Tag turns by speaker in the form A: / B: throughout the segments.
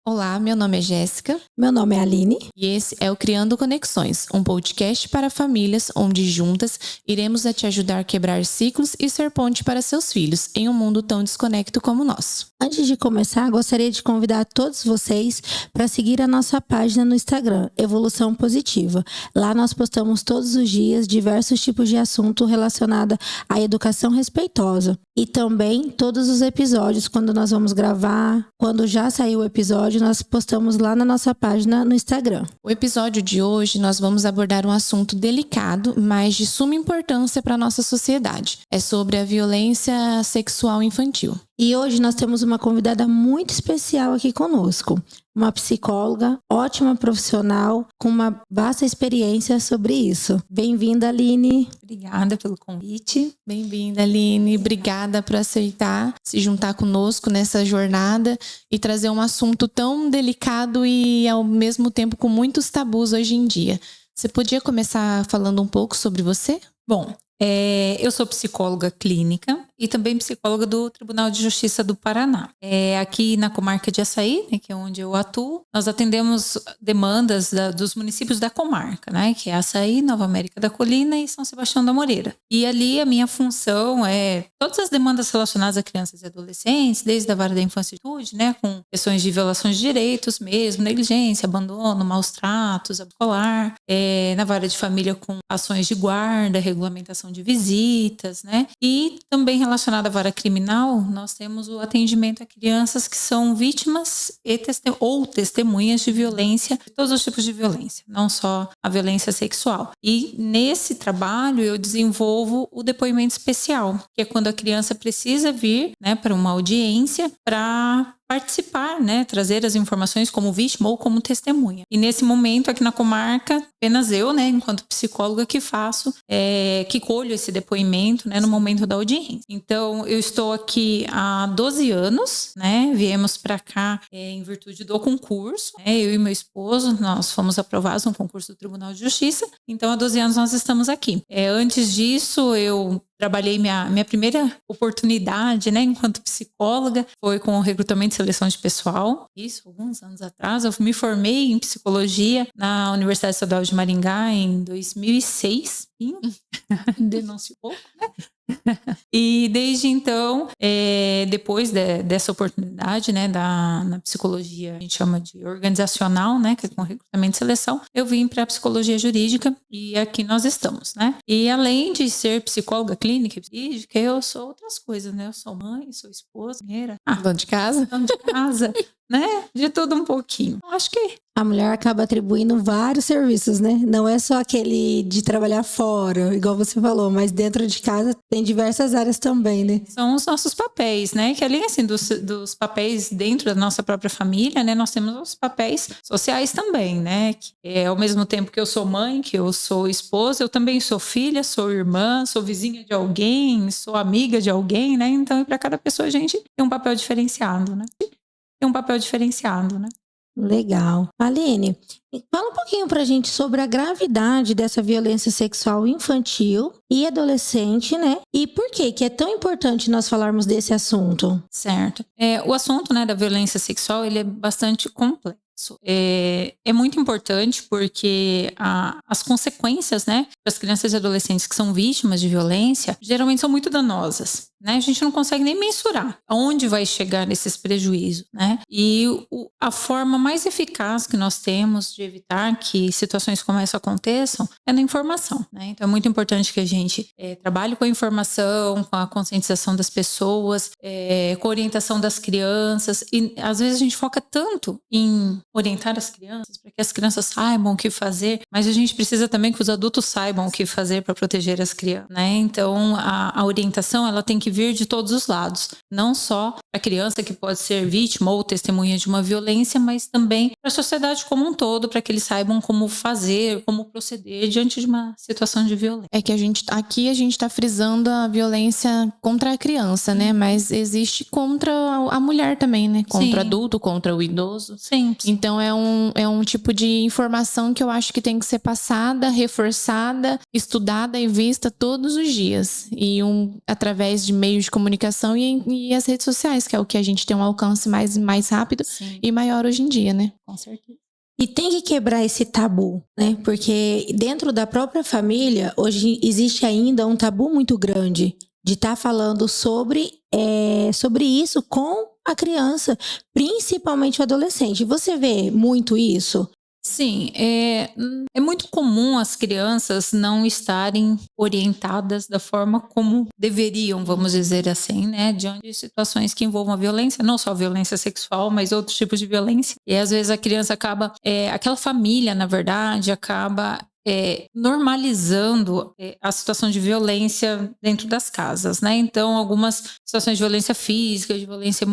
A: Olá, meu nome é Jéssica.
B: Meu nome é Aline.
A: E esse é o Criando Conexões, um podcast para famílias onde juntas iremos te ajudar a quebrar ciclos e ser ponte para seus filhos em um mundo tão desconecto como o nosso.
B: Antes de começar, gostaria de convidar todos vocês para seguir a nossa página no Instagram, Evolução Positiva. Lá nós postamos todos os dias diversos tipos de assunto relacionado à educação respeitosa. E também todos os episódios, quando nós vamos gravar, quando já saiu o episódio, nós postamos lá na nossa página no Instagram.
A: O episódio de hoje nós vamos abordar um assunto delicado, mas de suma importância para a nossa sociedade. É sobre a violência sexual infantil.
B: E hoje nós temos uma convidada muito especial aqui conosco. Uma psicóloga, ótima profissional, com uma vasta experiência sobre isso. Bem-vinda, Aline.
C: Obrigada pelo convite.
A: Bem-vinda, Aline. Obrigada por aceitar se juntar conosco nessa jornada e trazer um assunto tão delicado e, ao mesmo tempo, com muitos tabus hoje em dia. Você podia começar falando um pouco sobre você?
C: Bom, eu sou psicóloga clínica e também psicóloga do Tribunal de Justiça do Paraná. Aqui na comarca de Açaí, né, que é onde eu atuo, nós atendemos demandas dos municípios da comarca, né, que é Açaí, Nova América da Colina e São Sebastião da Moreira. E ali a minha função é todas as demandas relacionadas a crianças e adolescentes, desde a vara da infância e juventude, né, com questões de violações de direitos mesmo, negligência, abandono, maus tratos, escolar, na vara de família com ações de guarda, regulamentação de visitas, né, e também relacionado à vara criminal, nós temos o atendimento a crianças que são vítimas ou testemunhas de violência, de todos os tipos de violência, não só a violência sexual. E nesse trabalho eu desenvolvo o depoimento especial, que é quando a criança precisa vir, né, para uma audiência para participar, né, trazer as informações como vítima ou como testemunha. E nesse momento aqui na comarca, apenas eu, né, enquanto psicóloga que faço, que colho esse depoimento, né, no momento da audiência. Então, eu estou aqui há 12 anos, né, viemos para cá em virtude do concurso, né, eu e meu esposo, nós fomos aprovados no concurso do Tribunal de Justiça, então há 12 anos nós estamos aqui. Antes disso, eu trabalhei minha primeira oportunidade, né, enquanto psicóloga, foi com o recrutamento e seleção de pessoal. Isso, alguns anos atrás. Eu me formei em psicologia na Universidade Estadual de Maringá em 2006. Denuncio pouco, né? E desde então, depois dessa oportunidade, né, na psicologia, a gente chama de organizacional, né, que é com recrutamento e seleção, eu vim para a psicologia jurídica e aqui nós estamos, né? E além de ser psicóloga clínica e jurídica, eu sou outras coisas, né? Eu sou mãe, sou esposa, mulher,
A: Dona de casa?
C: dona de casa, né? De tudo um pouquinho. Acho que
B: A mulher acaba atribuindo vários serviços, né? Não é só aquele de trabalhar fora, igual você falou, mas dentro de casa tem diversas áreas também, né?
C: são os nossos papéis, né? Que além, assim, dos papéis dentro da nossa própria família, né? Nós temos os papéis sociais também, né? Que ao mesmo tempo que eu sou mãe, que eu sou esposa, eu também sou filha, sou irmã, sou vizinha de alguém, sou amiga de alguém, né? Então, para cada pessoa a gente tem um papel diferenciado, né? Tem um papel diferenciado, né?
B: Legal. Aline, fala um pouquinho pra gente sobre a gravidade dessa violência sexual infantil e adolescente, né? E por que é tão importante nós falarmos desse assunto?
C: Certo. O assunto, né, da violência sexual, ele é bastante complexo. É muito importante porque as consequências, né, para as crianças e adolescentes que são vítimas de violência, geralmente são muito danosas, né? A gente não consegue nem mensurar aonde vai chegar esses prejuízos, né? E a forma mais eficaz que nós temos de evitar que situações como essa aconteçam é na informação, né? Então é muito importante que a gente trabalhe com a informação, com a conscientização das pessoas, com a orientação das crianças. E às vezes a gente foca tanto em orientar as crianças para que as crianças saibam o que fazer, mas a gente precisa também que os adultos saibam o que fazer para proteger as crianças, né? Então a orientação, ela tem que vir de todos os lados, não só a criança que pode ser vítima ou testemunha de uma violência, mas também para a sociedade como um todo, para que eles saibam como fazer, como proceder diante de uma situação de violência.
A: É que aqui a gente tá frisando a violência contra a criança, né? Mas existe contra a mulher também, né? Contra o adulto, contra o idoso.
C: Sim.
A: Então é um tipo de informação que eu acho que tem que ser passada, reforçada, estudada e vista todos os dias. E através de meios de comunicação e as redes sociais, que é o que a gente tem um alcance mais rápido e maior hoje em dia, né?
C: Com certeza.
B: E tem que quebrar esse tabu, né? Porque dentro da própria família, hoje existe ainda um tabu muito grande de estar falando sobre isso com a criança, principalmente o adolescente. Você vê muito isso?
C: Sim, é muito comum as crianças não estarem orientadas da forma como deveriam, vamos dizer assim, né? Diante de situações que envolvam a violência, não só violência sexual, mas outros tipos de violência. E às vezes a criança acaba, aquela família, na verdade, acaba normalizando a situação de violência dentro das casas, né? Então, algumas situações de violência física, de violência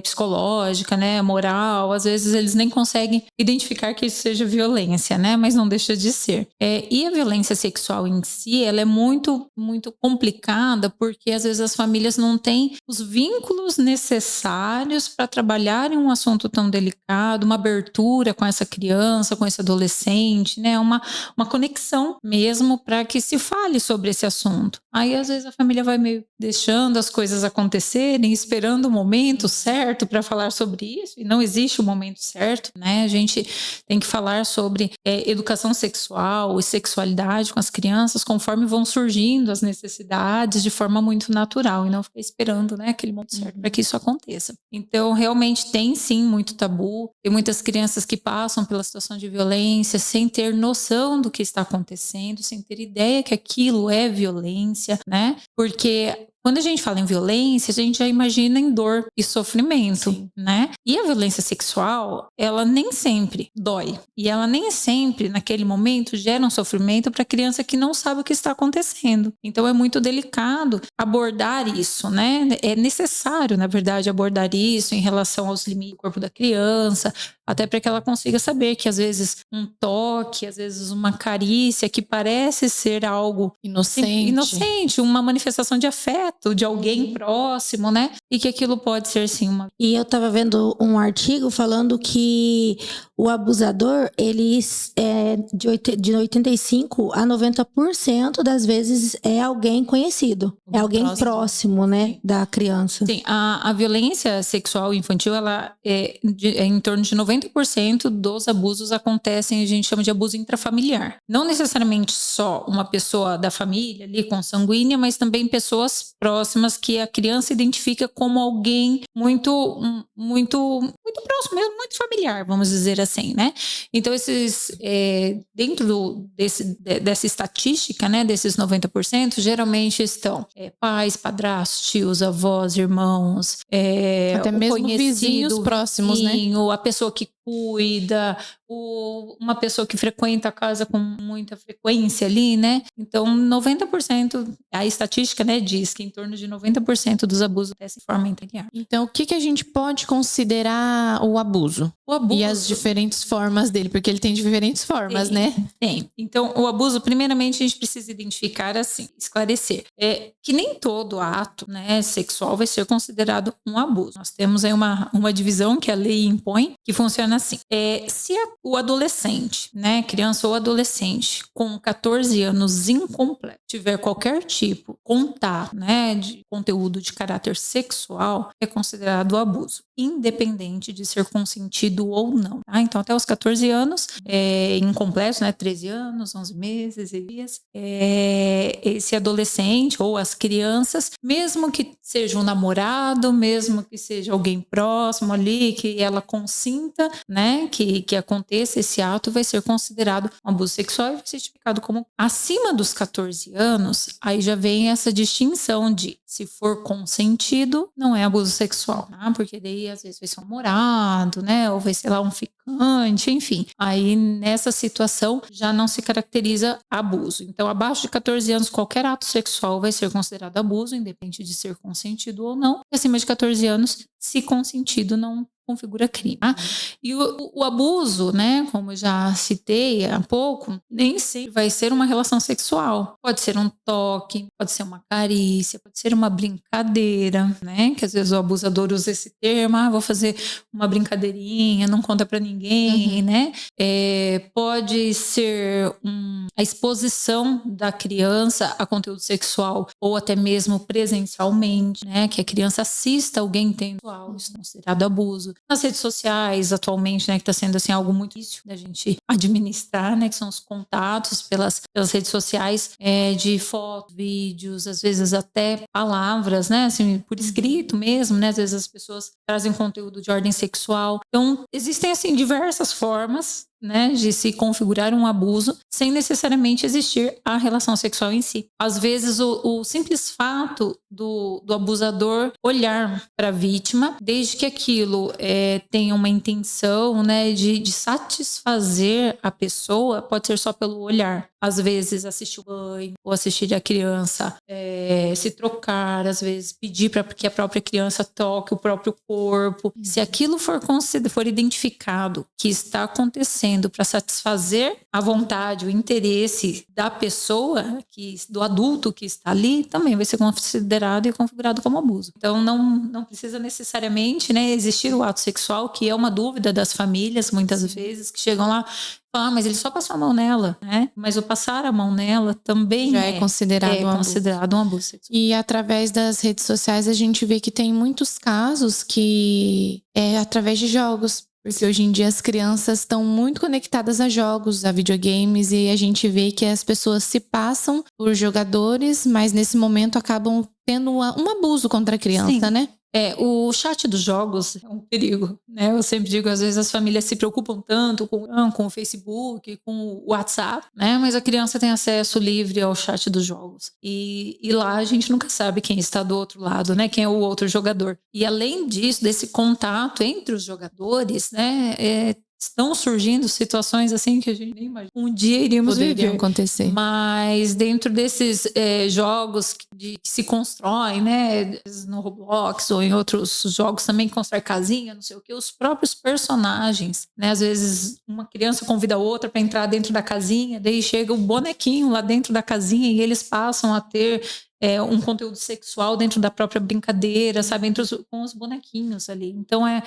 C: psicológica, né? Moral, às vezes eles nem conseguem identificar que isso seja violência, né? Mas não deixa de ser. E a violência sexual em si, ela é muito, muito complicada porque às vezes as famílias não têm os vínculos necessários para trabalharem um assunto tão delicado, uma abertura com essa criança, com esse adolescente, né? Uma conexão mesmo para que se fale sobre esse assunto. Aí às vezes a família vai meio deixando as coisas acontecerem, esperando o momento certo para falar sobre isso, e não existe o momento certo, né? A gente tem que falar sobre educação sexual e sexualidade com as crianças conforme vão surgindo as necessidades de forma muito natural e não ficar esperando, né, aquele momento certo para que isso aconteça. Então realmente tem sim muito tabu, tem muitas crianças que passam pela situação de violência sem ter noção do que está acontecendo, sem ter ideia que aquilo é violência, né? Porque quando a gente fala em violência, a gente já imagina em dor e sofrimento, né? E a violência sexual, ela nem sempre dói. E ela nem sempre, naquele momento, gera um sofrimento para a criança que não sabe o que está acontecendo. Então, é muito delicado abordar isso, né? É necessário, na verdade, abordar isso em relação aos limites do corpo da criança, até para que ela consiga saber que, às vezes, um toque, às vezes, uma carícia que parece ser algo inocente, uma manifestação de afeto de alguém próximo, né? E que aquilo pode ser sim uma...
B: E eu tava vendo um artigo falando que o abusador, ele de 85% a 90% das vezes é alguém conhecido. É alguém próximo, né? Da criança.
C: Sim, a violência sexual infantil, ela é em torno de 90% dos abusos acontecem, a gente chama de abuso intrafamiliar. Não necessariamente só uma pessoa da família ali consanguínea, mas também pessoas próximas que a criança identifica como alguém muito próximo mesmo, muito familiar, vamos dizer assim, né? Então, dentro dessa estatística, né, desses 90%, geralmente estão pais, padrastos, tios, avós, irmãos,
A: até mesmo vizinhos próximos, né?
C: A pessoa que cuida, uma pessoa que frequenta a casa com muita frequência ali, né? Então, 90%, a estatística, né, diz que em torno de 90% dos abusos dessa forma integral.
A: Então, o que a gente pode considerar o abuso? O abuso. E as diferentes formas dele, porque ele tem diferentes formas, né?
C: Tem. Então, o abuso, primeiramente, a gente precisa identificar assim, esclarecer, que nem todo ato, né, sexual vai ser considerado um abuso. Nós temos aí uma divisão que a lei impõe, que funciona assim. Se o adolescente, né, criança ou adolescente, com 14 anos incompleto, tiver qualquer tipo, contato, né, de conteúdo de caráter sexual, é considerado abuso, independente de ser consentido ou não. Tá? Então, até os 14 anos, incompleto, né, 13 anos, 11 meses e dias, esse adolescente ou as crianças, mesmo que seja um namorado, mesmo que seja alguém próximo ali, que ela consinta, né, que aconteça esse ato, vai ser considerado um abuso sexual e vai ser tipificado como acima dos 14 anos. Aí já vem essa distinção de se for consentido, não é abuso sexual, tá? Porque daí às vezes vai ser um namorado, né, ou vai ser lá um ficante, enfim. Aí nessa situação já não se caracteriza abuso. Então, abaixo de 14 anos, qualquer ato sexual vai ser considerado abuso, independente de ser consentido ou não. E acima de 14 anos, se consentido, não configura crime. Tá? E o abuso, né, como eu já citei há pouco, nem sempre vai ser uma relação sexual. Pode ser um toque, pode ser uma carícia, pode ser uma brincadeira, né? Que às vezes o abusador usa esse termo, vou fazer uma brincadeirinha, não conta pra ninguém, né? Pode ser a exposição da criança a conteúdo sexual ou até mesmo presencialmente, né? Que a criança assista alguém tendo sexual, isso é considerado abuso. Nas redes sociais, atualmente, né? Que está sendo assim algo muito difícil da gente administrar, né? Que são os contatos pelas redes sociais, de fotos, vídeos, às vezes até palavras, né? Assim, por escrito mesmo, né? Às vezes as pessoas trazem conteúdo de ordem sexual. Então, existem assim diversas formas, né, de se configurar um abuso sem necessariamente existir a relação sexual em si. Às vezes o simples fato do abusador olhar para a vítima, desde que aquilo tenha uma intenção, né, de satisfazer a pessoa, pode ser só pelo olhar. Às vezes assistir o banho, ou assistir a criança se trocar, às vezes pedir para que a própria criança toque o próprio corpo. Se aquilo for identificado que está acontecendo para satisfazer a vontade, o interesse da pessoa, do adulto que está ali, também vai ser considerado e configurado como abuso. Então não precisa necessariamente, né, existir o ato sexual, que é uma dúvida das famílias, muitas vezes, que chegam lá e falam, mas ele só passou a mão nela, né? Mas o passar a mão nela também
A: já é considerado
C: um abuso sexual.
A: E através das redes sociais a gente vê que tem muitos casos que é através de jogos. Porque hoje em dia as crianças estão muito conectadas a jogos, a videogames, e a gente vê que as pessoas se passam por jogadores, mas nesse momento acabam tendo um abuso contra a criança,
C: Sim.
A: né?
C: O chat dos jogos é um perigo, né? Eu sempre digo, às vezes as famílias se preocupam tanto com o Facebook, com o WhatsApp, né? Mas a criança tem acesso livre ao chat dos jogos. E lá a gente nunca sabe quem está do outro lado, né? Quem é o outro jogador. E além disso, desse contato entre os jogadores, né? Estão surgindo situações assim que a gente nem imagina. Um dia iríamos
A: Poderiam
C: viver.
A: acontecer.
C: Mas dentro desses jogos que se constroem, né, no Roblox ou em outros jogos também constrói casinha, não sei o que, os próprios personagens, né, às vezes uma criança convida a outra para entrar dentro da casinha, daí chega o bonequinho lá dentro da casinha e eles passam a ter um conteúdo sexual dentro da própria brincadeira, sabe, com os bonequinhos ali. Então é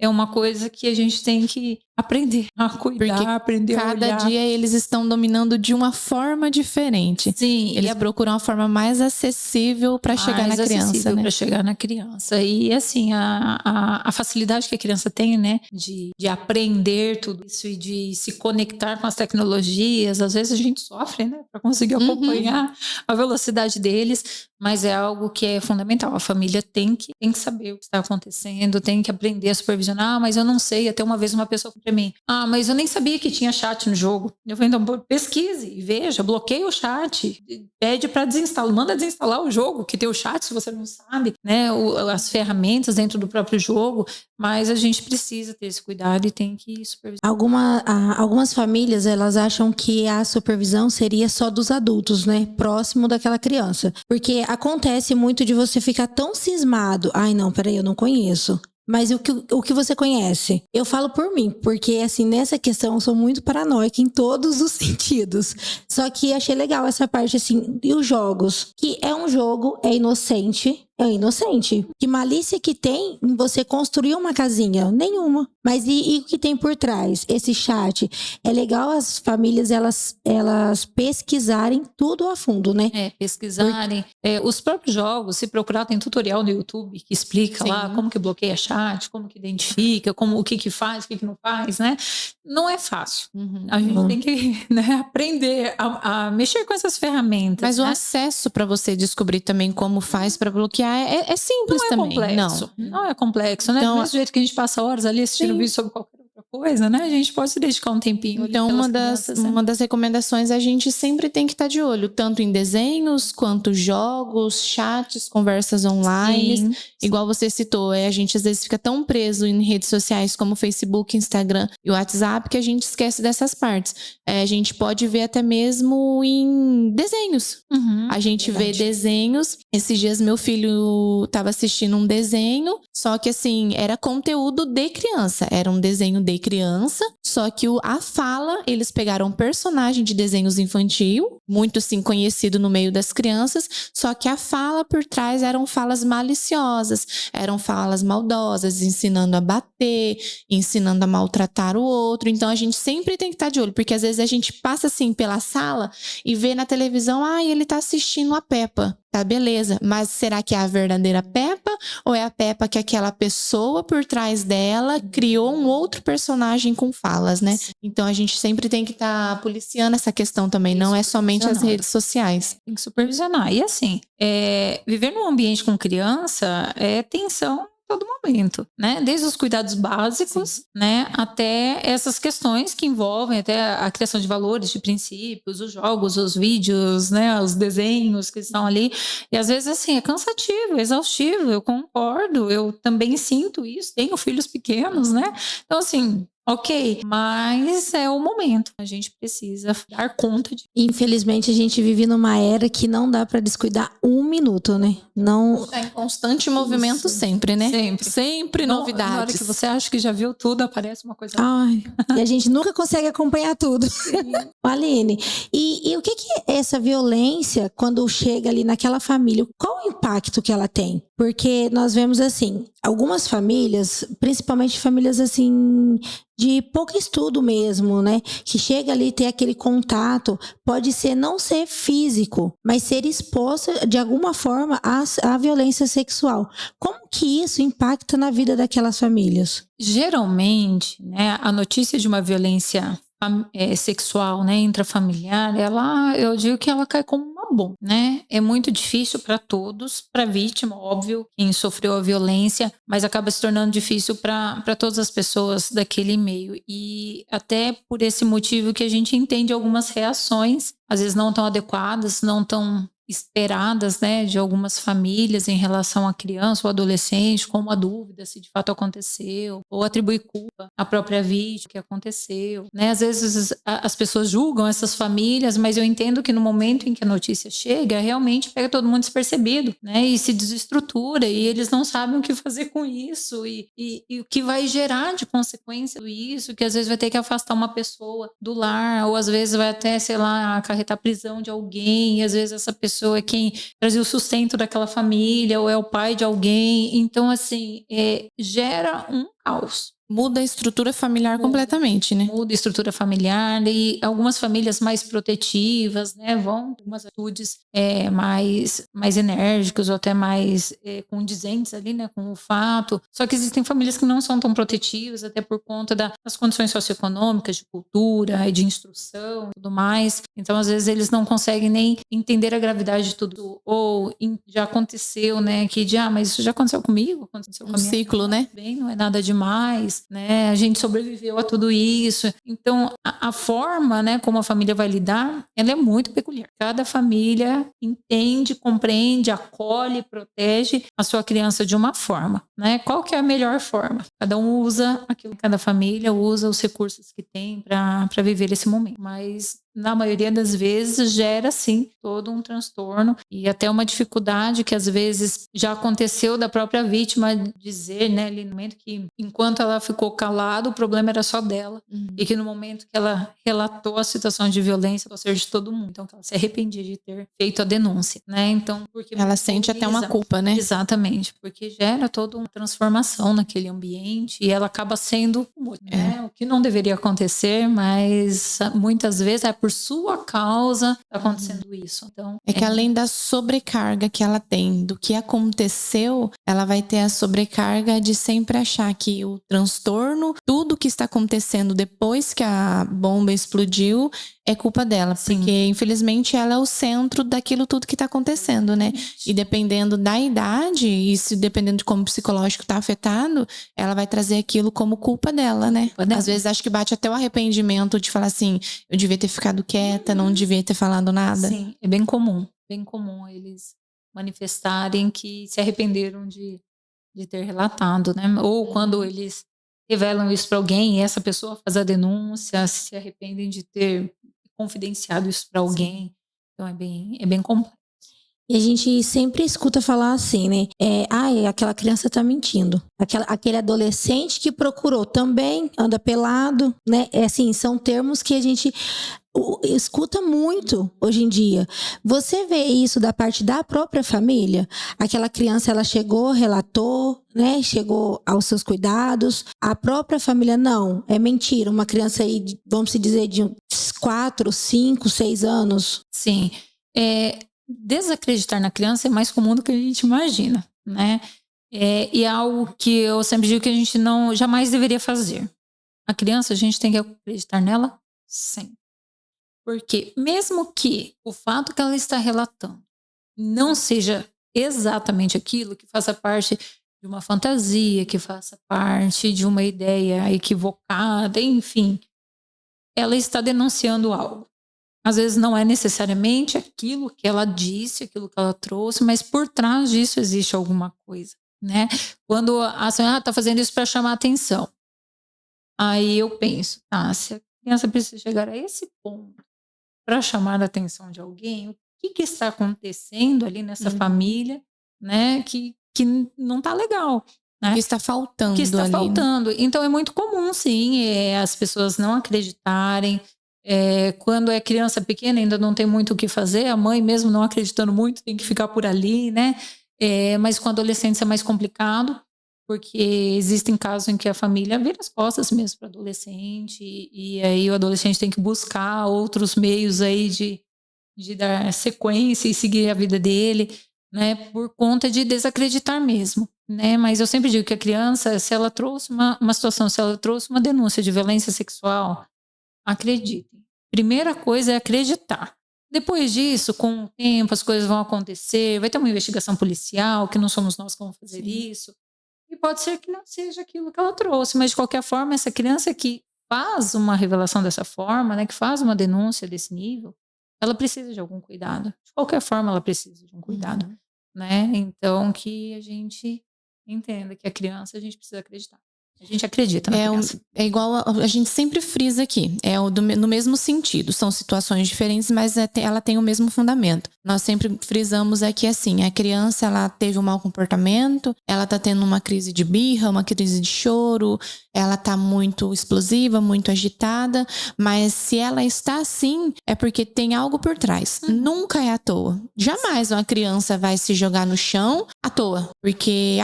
C: uma coisa que a gente tem que aprender a cuidar,
A: porque
C: aprender a olhar.
A: Cada dia eles estão dominando de uma forma diferente.
C: Sim.
A: Eles procuram a forma mais acessível para chegar na criança, né?
C: Para chegar na criança. E assim, a facilidade que a criança tem, né, de aprender tudo isso e de se conectar com as tecnologias, às vezes a gente sofre, né, para conseguir acompanhar a velocidade deles, mas é algo que é fundamental. A família tem que saber o que está acontecendo, tem que aprender a supervisionar. Mas eu não sei. Até uma vez uma pessoa falou para mim, mas eu nem sabia que tinha chat no jogo. Eu falei, então pesquise e veja, bloqueia o chat, pede para desinstalar, manda desinstalar o jogo que tem o chat, se você não sabe, né, as ferramentas dentro do próprio jogo. Mas a gente precisa ter esse cuidado e tem que supervisionar.
B: Algumas famílias, elas acham que a supervisão seria só dos adultos, né, próximo daquela criança. Porque acontece muito de você ficar tão cismado. Ai, não, peraí, eu não conheço. Mas o que você conhece? Eu falo por mim, porque assim, nessa questão eu sou muito paranoica em todos os sentidos. Só que achei legal essa parte assim, e os jogos? Que é um jogo, é inocente. Que malícia que tem em você construir uma casinha? Nenhuma. Mas e o que tem por trás? Esse chat. É legal as famílias, elas pesquisarem tudo a fundo, né?
C: Pesquisarem. Os próprios jogos, se procurar, tem tutorial no YouTube que explica lá como que bloqueia chat, como que identifica, o que faz, o que não faz, né? Não é fácil. A gente tem que, né, aprender a mexer com essas ferramentas.
A: Mas o acesso para você descobrir também como faz para bloquear é simples também.
C: Complexo. Não é complexo, né?
A: Então,
C: do mesmo jeito que a gente passa horas ali assistindo vídeo sobre qualquer outra coisa, né? A gente pode se dedicar um tempinho.
A: Então, uma das recomendações, a gente sempre tem que estar de olho, tanto em desenhos, quanto jogos, chats, conversas online.
C: Sim.
A: Igual você citou, a gente às vezes fica tão preso em redes sociais como Facebook, Instagram e WhatsApp que a gente esquece dessas partes. A gente pode ver até mesmo em desenhos. A gente vê desenhos. Esses dias meu filho estava assistindo um desenho, só que assim, era conteúdo de criança. Era um desenho de criança, só que a fala, eles pegaram um personagem de desenhos infantil, muito assim conhecido no meio das crianças, só que a fala por trás eram falas maliciosas, eram falas maldosas, ensinando a bater, ensinando a maltratar o outro. Então a gente sempre tem que estar de olho, porque às vezes a gente passa assim pela sala e vê na televisão, ele tá assistindo a Peppa. Tá, beleza. Mas será que é a verdadeira Peppa? Ou é a Peppa que aquela pessoa por trás dela criou um outro personagem com falas, né? Então a gente sempre tem que estar policiando essa questão também. Não é somente as redes sociais.
C: Tem que supervisionar. E assim, viver num ambiente com criança é tensão todo momento, né? Desde os cuidados básicos, né? Até essas questões que envolvem até a criação de valores, de princípios, os jogos, os vídeos, né? Os desenhos que estão ali. E às vezes, assim, é cansativo, é exaustivo, eu concordo, eu também sinto isso, tenho filhos pequenos, né? Então, assim, ok, mas é o momento. A gente precisa dar conta de.
B: Infelizmente, a gente vive numa era que não dá pra descuidar um minuto, né? Não.
A: É em constante movimento sempre, né? Sempre novidades.
C: Na hora que você acha que já viu tudo, aparece uma coisa.
B: Ai, e a gente nunca consegue acompanhar tudo. Aline, e o que é essa violência quando chega ali naquela família? Qual o impacto que ela tem? Porque nós vemos assim, algumas famílias, principalmente famílias assim de pouco estudo mesmo, né? Que chega ali ter aquele contato, pode ser não ser físico, mas ser exposta de alguma forma à violência sexual. Como que isso impacta na vida daquelas famílias?
C: Geralmente, né, a notícia de uma violência sexual, né, intrafamiliar, eu digo que ela cai como uma bomba, né? É muito difícil para todos, para a vítima, óbvio, quem sofreu a violência, mas acaba se tornando difícil para todas as pessoas daquele meio. E até por esse motivo que a gente entende algumas reações, às vezes não tão adequadas, não tão esperadas, né, de algumas famílias em relação à criança ou adolescente, como a dúvida se de fato aconteceu, ou atribuir culpa à própria vítima que aconteceu, né? Às vezes as pessoas julgam essas famílias, mas eu entendo que no momento em que a notícia chega, realmente pega todo mundo despercebido, né? E se desestrutura, e eles não sabem o que fazer com isso, e o que vai gerar de consequência isso, que às vezes vai ter que afastar uma pessoa do lar, ou às vezes vai até, sei lá, acarretar a prisão de alguém, e às vezes essa pessoa é quem trazia o sustento daquela família, ou é o pai de alguém. Então, assim, gera um caos.
A: Muda a estrutura familiar completamente, né?
C: Muda a estrutura familiar, e algumas famílias mais protetivas, né, vão com umas atitudes mais enérgicas ou até mais condizentes ali, né, com o fato. Só que existem famílias que não são tão protetivas, até por conta das condições socioeconômicas, de cultura e de instrução e tudo mais. Então, às vezes, eles não conseguem nem entender a gravidade de tudo. Ou já aconteceu, né, mas isso já aconteceu comigo, aconteceu com a minha
A: ciclo,
C: irmã,
A: né?
C: Bem, não é nada demais, né? A gente sobreviveu a tudo isso. Então, a forma, né, como a família vai lidar, ela é muito peculiar. Cada família entende, compreende, acolhe, protege a sua criança de uma forma, né? Qual que é a melhor forma? Cada um usa aquilo, cada família usa os recursos que tem para viver esse momento. Mas na maioria das vezes gera sim todo um transtorno e até uma dificuldade que às vezes já aconteceu da própria vítima dizer, né, ali no momento que enquanto ela ficou calada, o problema era só dela, e que no momento que ela relatou a situação de violência, ela ser de todo mundo, então ela se arrependia de ter feito a denúncia, né? Então, porque
A: ela sente até uma culpa, né?
C: Exatamente, porque gera toda uma transformação naquele ambiente e ela acaba sendo, né, o que não deveria acontecer, mas muitas vezes é por sua causa tá acontecendo isso. Então,
A: que além da sobrecarga que ela tem do que aconteceu, ela vai ter a sobrecarga de sempre achar que o transtorno, tudo que está acontecendo depois que a bomba explodiu, é culpa dela.
C: Sim.
A: Porque, infelizmente, ela é o centro daquilo tudo que tá acontecendo, né? E dependendo da idade, e se dependendo de como o psicológico tá afetado, ela vai trazer aquilo como culpa dela, né?
C: Culpa dela.
A: Às vezes acho que bate até o arrependimento de falar assim, eu devia ter ficado quieta, não devia ter falado nada.
C: Sim, é bem comum eles manifestarem que se arrependeram de ter relatado, né? Ou quando eles revelam isso para alguém e essa pessoa faz a denúncia, se arrependem de ter confidenciado isso para alguém. Então é bem complexo.
B: E a gente sempre escuta falar assim, né? Aquela criança tá mentindo. Aquele adolescente que procurou também anda pelado, né? Assim, são termos que a gente escuta muito hoje em dia. Você vê isso da parte da própria família? Aquela criança, ela chegou, relatou, né? Chegou aos seus cuidados. A própria família, não, é mentira. Uma criança aí, vamos dizer, de uns 4, 5, 6 anos.
C: Sim. Desacreditar na criança é mais comum do que a gente imagina, né? E é algo que eu sempre digo que a gente jamais deveria fazer. A criança, a gente tem que acreditar nela sempre. Porque mesmo que o fato que ela está relatando não seja exatamente aquilo, que faça parte de uma fantasia, que faça parte de uma ideia equivocada, enfim, ela está denunciando algo. Às vezes não é necessariamente aquilo que ela disse, aquilo que ela trouxe, mas por trás disso existe alguma coisa, né? Quando a senhora está fazendo isso para chamar atenção, aí eu penso, se a criança precisa chegar a esse ponto para chamar a atenção de alguém, o que está acontecendo ali nessa família, né? Que não está legal. Né?
A: O que está faltando.
C: O que está
A: ali,
C: faltando. Né? Então é muito comum, sim, as pessoas não acreditarem. Quando é criança pequena, ainda não tem muito o que fazer, a mãe, mesmo não acreditando muito, tem que ficar por ali, né? Mas com adolescentes é mais complicado, porque existem casos em que a família vira as costas mesmo para o adolescente, e aí o adolescente tem que buscar outros meios aí de dar sequência e seguir a vida dele, né? Por conta de desacreditar mesmo, né? Mas eu sempre digo que a criança, se ela trouxe uma situação, se ela trouxe uma denúncia de violência sexual, acreditem. Primeira coisa é acreditar. Depois disso, com o tempo, as coisas vão acontecer, vai ter uma investigação policial, que não somos nós que vamos fazer isso. E pode ser que não seja aquilo que ela trouxe, mas de qualquer forma, essa criança que faz uma revelação dessa forma, né, que faz uma denúncia desse nível, ela precisa de algum cuidado. De qualquer forma, ela precisa de um cuidado. Né? Então, que a gente entenda que a criança, a gente precisa acreditar. A gente acredita na criança.
A: É igual a gente sempre frisa aqui. No mesmo sentido. São situações diferentes, mas ela tem o mesmo fundamento. Nós sempre frisamos aqui assim, a criança, ela teve um mau comportamento, ela tá tendo uma crise de birra, uma crise de choro, ela tá muito explosiva, muito agitada, mas se ela está assim, é porque tem algo por trás. Nunca é à toa. Jamais uma criança vai se jogar no chão à toa. Porque,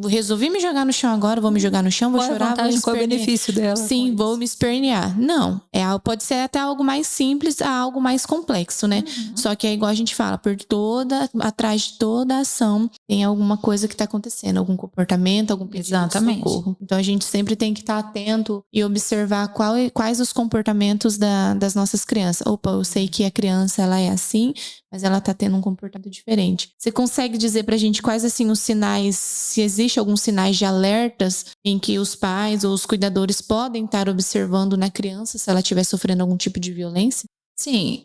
A: resolvi me jogar no chão agora, vou me jogar no chão, vou chorar, vou me
C: qual é o benefício dela?
A: Sim, vou me espernear. Não, pode ser até algo mais simples a algo mais complexo, né? Só que é igual a gente fala, atrás de toda ação tem alguma coisa que tá acontecendo, algum comportamento, algum pedido de socorro. Então a gente sempre tem que estar atento e observar quais os comportamentos das nossas crianças. Opa, eu sei que a criança, ela é assim, mas ela tá tendo um comportamento diferente. Você consegue dizer pra gente quais, assim, os sinais, se existe alguns sinais de alertas em que os pais ou os cuidadores podem estar observando na criança se ela estiver sofrendo algum tipo de violência?
C: Sim,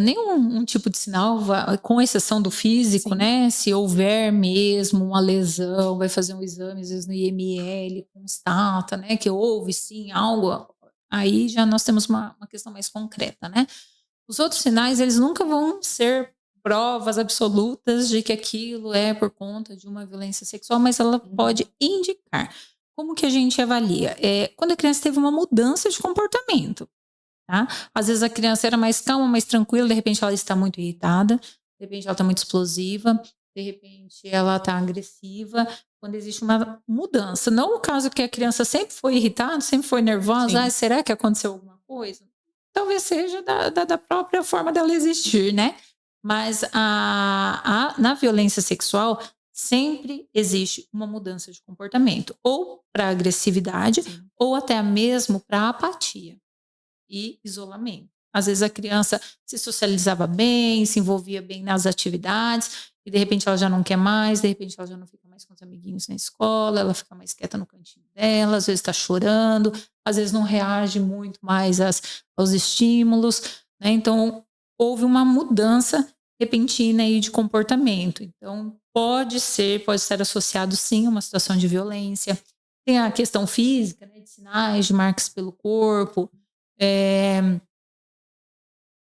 C: nenhum tipo de sinal, com exceção do físico, sim, né? Se houver mesmo uma lesão, vai fazer um exame, às vezes no IML, constata, né? Que houve, sim, algo, aí já nós temos uma questão mais concreta, né? Os outros sinais, eles nunca vão ser provas absolutas de que aquilo é por conta de uma violência sexual, mas ela pode indicar. Como que a gente avalia? Quando a criança teve uma mudança de comportamento, tá? Às vezes a criança era mais calma, mais tranquila, de repente ela está muito irritada, de repente ela está muito explosiva, de repente ela está agressiva, quando existe uma mudança. Não o caso que a criança sempre foi irritada, sempre foi nervosa, será que aconteceu alguma coisa? Talvez seja da própria forma dela existir, né? Mas na violência sexual sempre existe uma mudança de comportamento, ou para agressividade, ou até mesmo para apatia. e isolamento. Às vezes a criança se socializava bem, se envolvia bem nas atividades, e de repente ela já não quer mais, de repente ela já não fica mais com os amiguinhos na escola, ela fica mais quieta no cantinho dela, às vezes está chorando, às vezes não reage muito mais aos estímulos, né? Então, houve uma mudança repentina aí de comportamento. Então, pode estar associado sim a uma situação de violência. Tem a questão física, né, de sinais, de marcas pelo corpo.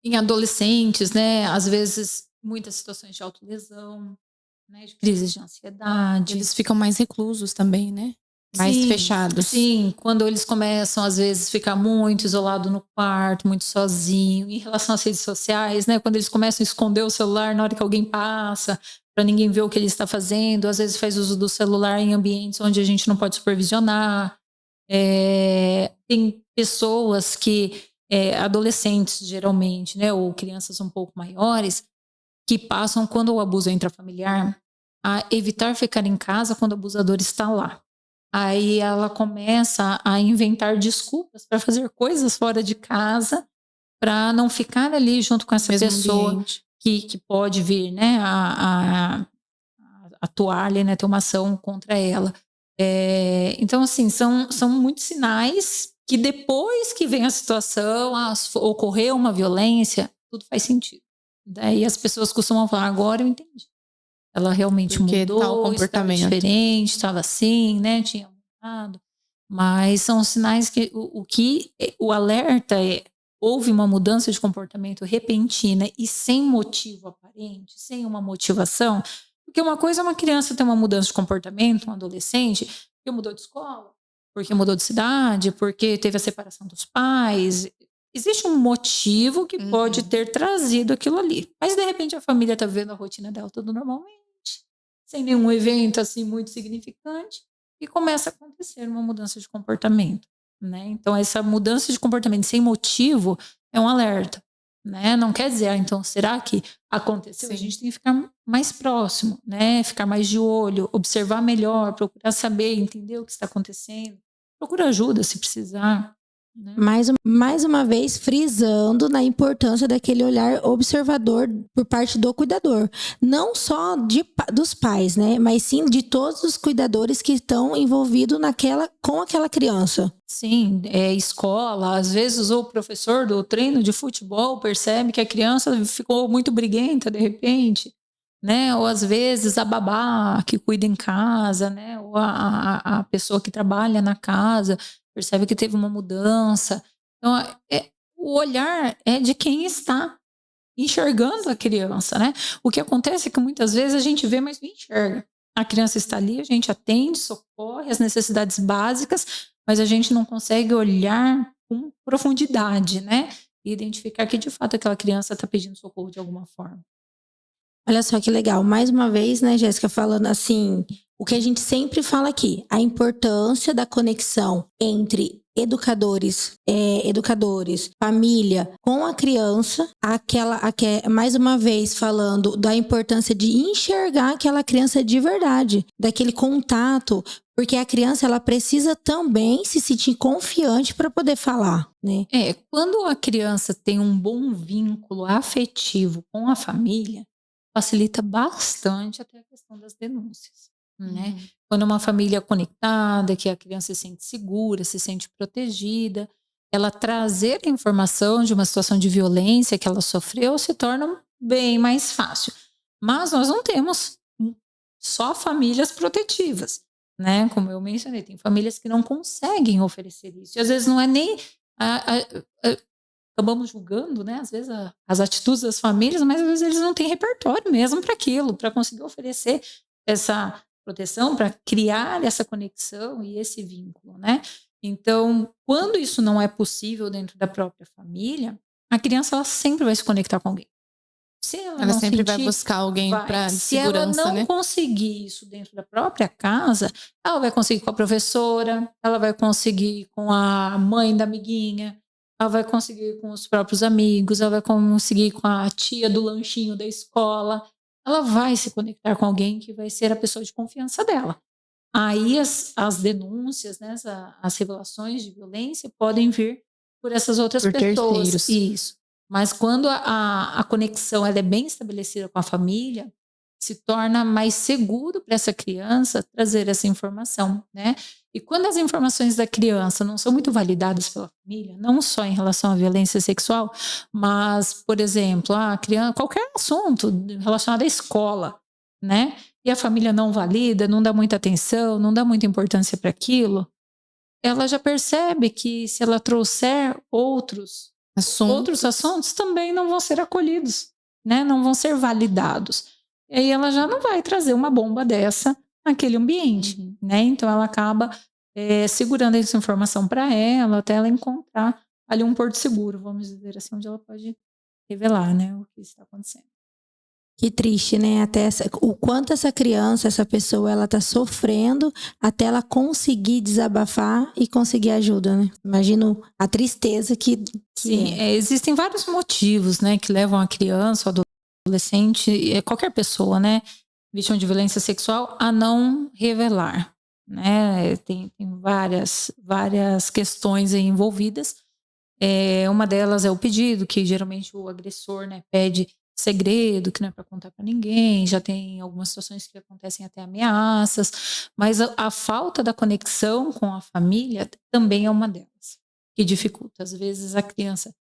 C: Em adolescentes, né, às vezes muitas situações de autolesão, né, de crises de ansiedade.
A: Eles ficam mais reclusos também, né? Mais fechados.
C: Sim, quando eles começam, às vezes, ficar muito isolado no quarto, muito sozinho. Em relação às redes sociais, né? Quando eles começam a esconder o celular na hora que alguém passa, para ninguém ver o que ele está fazendo. Às vezes faz uso do celular em ambientes onde a gente não pode supervisionar. Tem pessoas que, adolescentes geralmente, né? Ou crianças um pouco maiores, que passam, quando o abuso é intrafamiliar, a evitar ficar em casa quando o abusador está lá. Aí ela começa a inventar desculpas para fazer coisas fora de casa, para não ficar ali junto com essa pessoa que pode vir, né, a atuar ali, né, ter uma ação contra ela. Então, assim, são muitos sinais que depois que vem a situação, ocorreu uma violência, tudo faz sentido. Daí as pessoas costumam falar, agora eu entendi. Ela realmente mudou,
A: tal comportamento
C: estava diferente, estava assim, né? Tinha mudado. Mas são sinais que o alerta houve uma mudança de comportamento repentina e sem motivo aparente, sem uma motivação. Porque uma coisa é uma criança ter uma mudança de comportamento, um adolescente, porque mudou de escola, porque mudou de cidade, porque teve a separação dos pais. Existe um motivo que pode ter trazido aquilo ali. Mas, de repente, a família está vivendo a rotina dela tudo normalmente, sem nenhum evento assim muito significante, e começa a acontecer uma mudança de comportamento, né? Então, essa mudança de comportamento sem motivo é um alerta, né? Não quer dizer, então, será que aconteceu? Sim. A gente tem que ficar mais próximo, né? Ficar mais de olho, observar melhor, procurar saber, entender o que está acontecendo, procura ajuda se precisar.
B: Mais uma vez, frisando na importância daquele olhar observador por parte do cuidador. Não só dos pais, né? Mas sim de todos os cuidadores que estão envolvidos com aquela criança.
C: Sim, escola. Às vezes o professor do treino de futebol percebe que a criança ficou muito briguenta de repente, né? Ou às vezes a babá que cuida em casa, né? Ou a pessoa que trabalha na casa percebe que teve uma mudança. Então, o olhar é de quem está enxergando a criança, né? O que acontece é que muitas vezes a gente vê, mas não enxerga. A criança está ali, a gente atende, socorre as necessidades básicas, mas a gente não consegue olhar com profundidade, né? E identificar que, de fato, aquela criança está pedindo socorro de alguma forma.
B: Olha só que legal. Mais uma vez, né, Jéssica, falando assim, o que a gente sempre fala aqui, a importância da conexão entre educadores, família, com a criança, mais uma vez falando da importância de enxergar aquela criança de verdade, daquele contato, porque a criança ela precisa também se sentir confiante para poder falar, né?
C: Quando a criança tem um bom vínculo afetivo com a família, facilita bastante até a questão das denúncias, né? Quando uma família é conectada, que a criança se sente segura, se sente protegida, ela trazer a informação de uma situação de violência que ela sofreu se torna bem mais fácil. Mas nós não temos só famílias protetivas, né? Como eu mencionei, tem famílias que não conseguem oferecer isso. E às vezes não é nem... acabamos julgando, né, às vezes as atitudes das famílias, mas às vezes eles não têm repertório mesmo para aquilo, para conseguir oferecer essa proteção, para criar essa conexão e esse vínculo, né? Então, quando isso não é possível dentro da própria família, a criança ela sempre vai se conectar com alguém. Se ela não
A: sempre
C: sentir,
A: vai buscar alguém para segurança,
C: se ela não
A: né?
C: conseguir isso dentro da própria casa, ela vai conseguir com a professora, ela vai conseguir com a mãe da amiguinha, ela vai conseguir com os próprios amigos, ela vai conseguir com a tia do lanchinho da escola. Ela vai se conectar com alguém que vai ser a pessoa de confiança dela. Aí as denúncias, né, as revelações de violência podem vir por essas outras
A: Por
C: pessoas.
A: terceiros.
C: Isso. Mas quando a conexão ela é bem estabelecida com a família, se torna mais seguro para essa criança trazer essa informação, né? E quando as informações da criança não são muito validadas pela família, não só em relação à violência sexual, mas, por exemplo, a criança, qualquer assunto relacionado à escola, né? E a família não valida, não dá muita atenção, não dá muita importância para aquilo, ela já percebe que se ela trouxer outros assuntos também não vão ser acolhidos, né? Não vão ser validados. E aí ela já não vai trazer uma bomba dessa naquele ambiente, né? Então ela acaba segurando essa informação para ela até ela encontrar ali um porto seguro, vamos dizer assim, onde ela pode revelar, né, o que está acontecendo.
B: Que triste, né? O quanto essa criança, essa pessoa, ela tá sofrendo até ela conseguir desabafar e conseguir ajuda, né? Imagino a tristeza que
C: Sim, existem vários motivos, né, que levam a criança, o adolescente, qualquer pessoa, né, vítima de violência sexual, a não revelar, né? Tem várias questões aí envolvidas. Uma delas é o pedido, que geralmente o agressor, né, pede segredo, que não é para contar para ninguém. Já tem algumas situações que acontecem até ameaças, mas a falta da conexão com a família também é uma delas, que dificulta. Às vezes a criança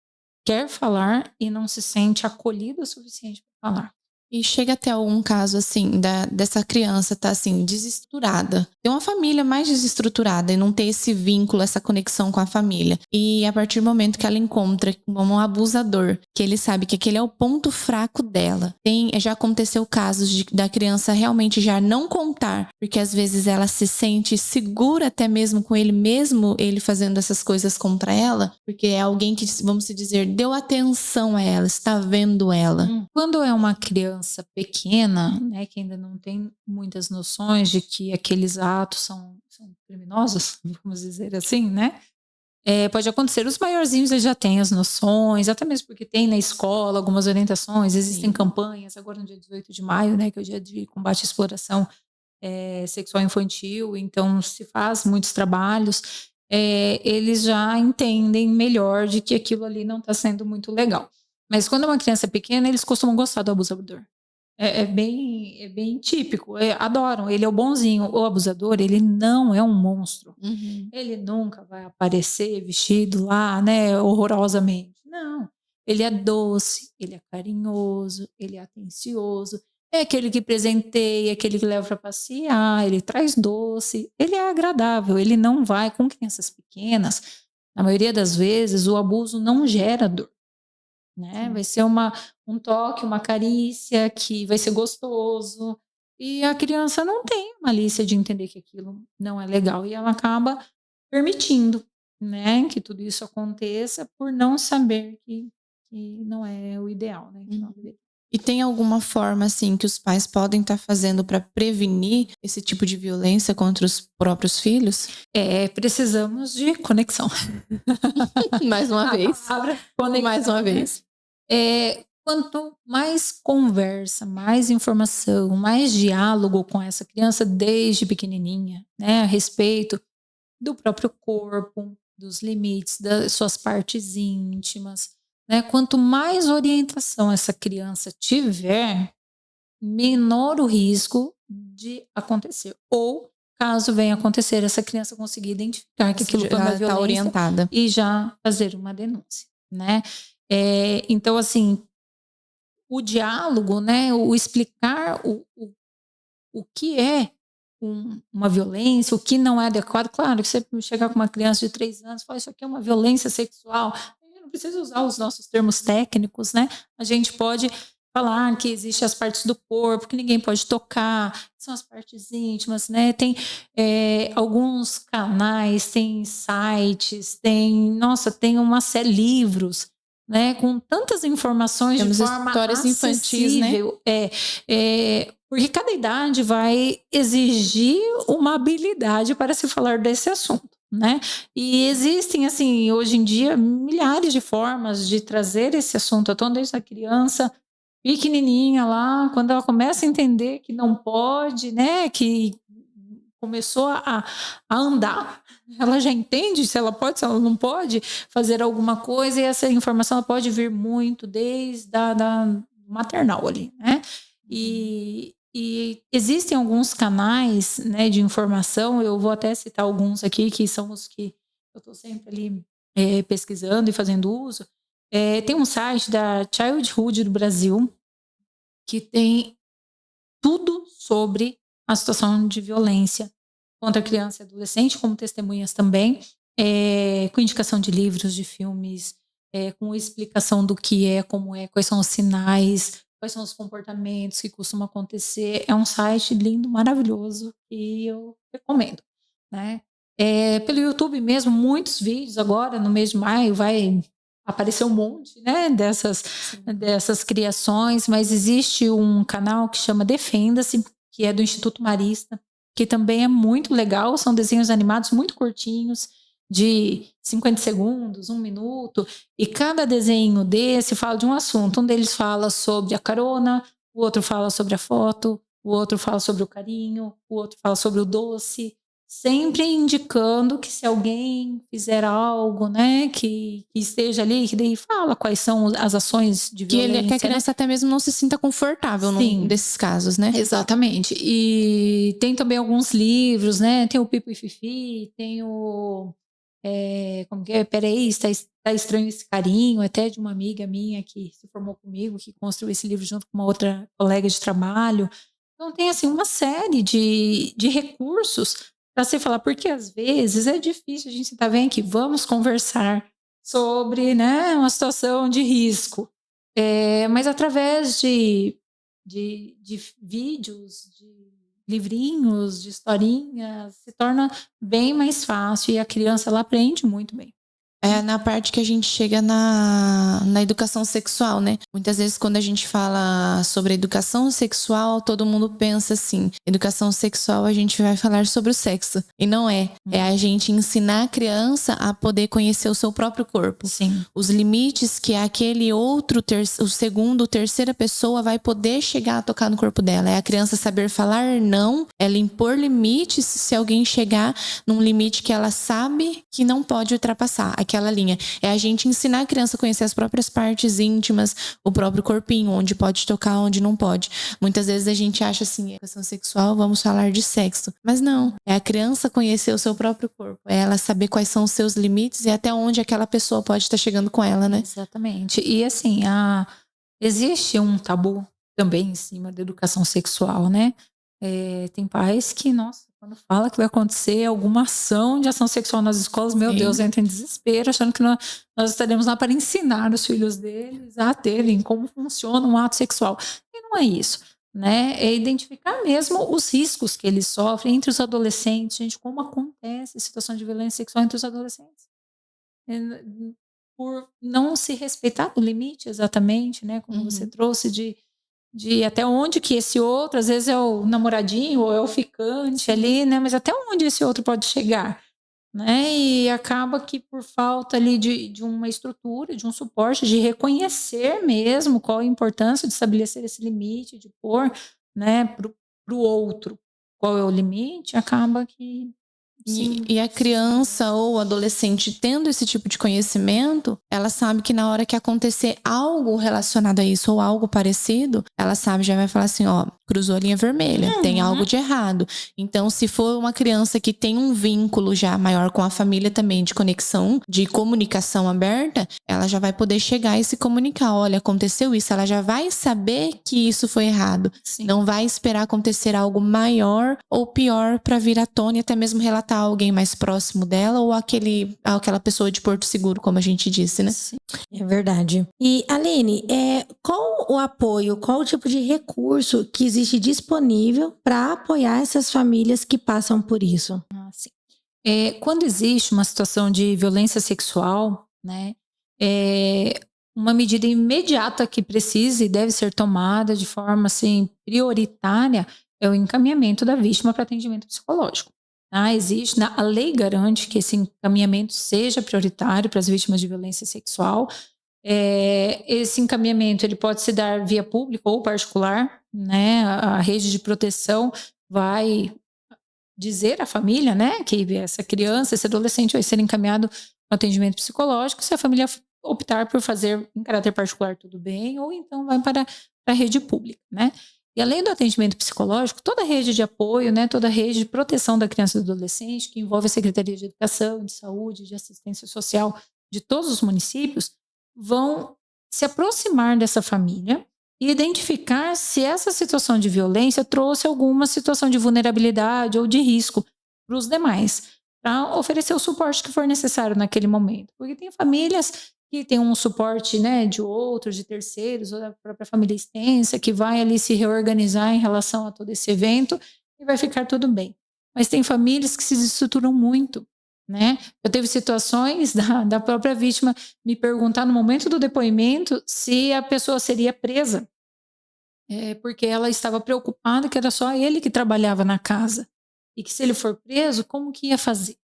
C: quer falar e não se sente acolhida o suficiente para falar.
A: E chega até algum caso, assim, dessa criança tá, assim, desestruturada. Tem uma família mais desestruturada e não ter esse vínculo, essa conexão com a família. E a partir do momento que ela encontra um abusador, que ele sabe que aquele é o ponto fraco dela. Já aconteceu casos da criança realmente já não contar, porque às vezes ela se sente segura até mesmo com ele mesmo, ele fazendo essas coisas contra ela, porque é alguém que, vamos dizer, deu atenção a ela, está vendo ela.
C: Quando é uma criança pequena, né, que ainda não tem muitas noções de que aqueles atos são criminosos, vamos dizer assim, né? Pode acontecer. Os maiorzinhos eles já têm as noções, até mesmo porque tem na escola algumas orientações, existem campanhas, agora no dia 18 de maio, né, que é o dia de combate à exploração sexual infantil, então se faz muitos trabalhos, eles já entendem melhor de que aquilo ali não está sendo muito legal. Mas quando é uma criança pequena, eles costumam gostar do abusador. É bem típico. Adoram. Ele é o bonzinho. O abusador, ele não é um monstro. Ele nunca vai aparecer vestido lá, né, horrorosamente. Não. Ele é doce, ele é carinhoso, ele é atencioso. É aquele que presenteia, aquele que leva para passear, ele traz doce. Ele é agradável. Ele não vai com crianças pequenas. Na maioria das vezes, o abuso não gera dor. Né? Vai ser um toque, uma carícia que vai ser gostoso, e a criança não tem malícia de entender que aquilo não é legal e ela acaba permitindo, né, que tudo isso aconteça por não saber que não é o ideal, né?
A: E tem alguma forma, assim, que os pais podem estar fazendo para prevenir esse tipo de violência contra os próprios filhos?
C: Precisamos de conexão.
A: Mais uma vez.
C: Conexão,
A: mais uma vez.
C: Quanto mais conversa, mais informação, mais diálogo com essa criança desde pequenininha, né, a respeito do próprio corpo, dos limites, das suas partes íntimas, né? Quanto mais orientação essa criança tiver, menor o risco de acontecer. Ou, caso venha acontecer, essa criança conseguir identificar que aquilo foi uma violência
A: orientada
C: e já fazer uma denúncia, né? Então, assim, o diálogo, né? O explicar o que é uma violência, o que não é adequado. Claro que você chegar com uma criança de 3 anos e falar isso aqui é uma violência sexual, não precisa usar os nossos termos técnicos, né? A gente pode falar que existem as partes do corpo que ninguém pode tocar, são as partes íntimas, né? Tem alguns canais, tem sites, tem uma série de livros, né? Com tantas informações. Temos de forma
A: histórias
C: acessível, infantis, né? Porque cada idade vai exigir uma habilidade para se falar desse assunto, né? E existem, assim, hoje em dia, milhares de formas de trazer esse assunto à tona desde a criança pequenininha lá, quando ela começa a entender que não pode, né? Que começou a andar, ela já entende se ela pode, se ela não pode fazer alguma coisa, e essa informação ela pode vir muito desde da maternal ali, né? E existem alguns canais, né, de informação, eu vou até citar alguns aqui, que são os que eu estou sempre ali pesquisando e fazendo uso. Tem um site da Childhood do Brasil que tem tudo sobre a situação de violência contra a criança e adolescente, como testemunhas também, com indicação de livros, de filmes, com explicação do que como quais são os sinais, quais são os comportamentos que costumam acontecer. É um site lindo, maravilhoso, e eu recomendo, né? Pelo YouTube mesmo, muitos vídeos agora, no mês de maio, vai aparecer um monte, né, dessas criações, mas existe um canal que chama Defenda-se, que é do Instituto Marista, que também é muito legal, são desenhos animados muito curtinhos, de 50 segundos, 1 minuto, e cada desenho desse fala de um assunto. Um deles fala sobre a carona, o outro fala sobre a foto, o outro fala sobre o carinho, o outro fala sobre o doce, sempre indicando que se alguém fizer algo, né, que esteja ali, que daí fala quais são as ações de violência.
A: Que a criança até mesmo não se sinta confortável num desses casos, né?
C: Exatamente. E tem também alguns livros, né? Tem o Pipo e Fifi, tem o... como que é? Peraí, está estranho esse carinho, até de uma amiga minha que se formou comigo, que construiu esse livro junto com uma outra colega de trabalho. Então tem, assim, uma série de recursos para você falar, porque às vezes é difícil a gente vem aqui, vamos conversar sobre, né, uma situação de risco. Mas através de vídeos, de livrinhos, de historinhas, se torna bem mais fácil e a criança ela aprende muito bem.
A: Na parte que a gente chega na educação sexual, né? Muitas vezes quando a gente fala sobre educação sexual, todo mundo pensa assim, educação sexual a gente vai falar sobre o sexo. E não é. É a gente ensinar a criança a poder conhecer o seu próprio corpo.
C: Sim.
A: Os limites que aquele outro, o segundo, terceira pessoa vai poder chegar a tocar no corpo dela. É a criança saber falar não, ela impor limites se alguém chegar num limite que ela sabe que não pode ultrapassar. Aquela linha. É a gente ensinar a criança a conhecer as próprias partes íntimas, o próprio corpinho, onde pode tocar, onde não pode. Muitas vezes a gente acha assim, educação sexual, vamos falar de sexo. Mas não. É a criança conhecer o seu próprio corpo. É ela saber quais são os seus limites e até onde aquela pessoa pode estar chegando com ela, né?
C: Exatamente. E assim, existe um tabu também em cima da educação sexual, né? Tem pais que, nossa, quando fala que vai acontecer alguma ação de ação sexual nas escolas, meu Deus, entra em desespero, achando que nós estaremos lá para ensinar os filhos deles a terem como funciona um ato sexual. E não é isso, né? É identificar mesmo os riscos que eles sofrem entre os adolescentes, gente, como acontece a situação de violência sexual entre os adolescentes. Por não se respeitar o limite exatamente, né? Como você trouxe de até onde que esse outro, às vezes é o namoradinho ou é o ficante ali, né? Mas até onde esse outro pode chegar, né? E acaba que por falta ali de uma estrutura, de um suporte, de reconhecer mesmo qual a importância de estabelecer esse limite, de pôr, né, pro outro qual é o limite, acaba que...
A: E a criança ou o adolescente tendo esse tipo de conhecimento, ela sabe que na hora que acontecer algo relacionado a isso ou algo parecido, ela sabe, já vai falar assim, ó, cruzou a linha vermelha, tem algo de errado. Então, se for uma criança que tem um vínculo já maior com a família também, de conexão, de comunicação aberta, ela já vai poder chegar e se comunicar. Olha, aconteceu isso, ela já vai saber que isso foi errado.
C: Sim.
A: Não vai esperar acontecer algo maior ou pior para vir à tona e até mesmo relatar a alguém mais próximo dela ou aquela pessoa de Porto Seguro, como a gente disse, né?
B: Sim. É verdade. E, Aline, qual o apoio, qual o tipo de recurso que existe disponível para apoiar essas famílias que passam por isso?
C: Sim. Quando existe uma situação de violência sexual, né, uma medida imediata que precisa e deve ser tomada de forma assim, prioritária é o encaminhamento da vítima para atendimento psicológico. A lei garante que esse encaminhamento seja prioritário para as vítimas de violência sexual. Esse encaminhamento ele pode se dar via pública ou particular, né? A rede de proteção vai dizer à família, né, que essa criança, esse adolescente vai ser encaminhado no atendimento psicológico. Se a família optar por fazer em caráter particular, tudo bem, ou então vai para a rede pública, né? E além do atendimento psicológico, toda a rede de apoio, né, toda a rede de proteção da criança e do adolescente, que envolve a Secretaria de Educação, de Saúde, de Assistência Social de todos os municípios, vão se aproximar dessa família e identificar se essa situação de violência trouxe alguma situação de vulnerabilidade ou de risco para os demais, para oferecer o suporte que for necessário naquele momento. Porque tem famílias que tem um suporte, né, de outros, de terceiros, ou da própria família extensa, que vai ali se reorganizar em relação a todo esse evento e vai ficar tudo bem. Mas tem famílias que se desestruturam muito, né? Eu teve situações da própria vítima me perguntar no momento do depoimento se a pessoa seria presa, porque ela estava preocupada que era só ele que trabalhava na casa e que se ele for preso, como que ia fazer?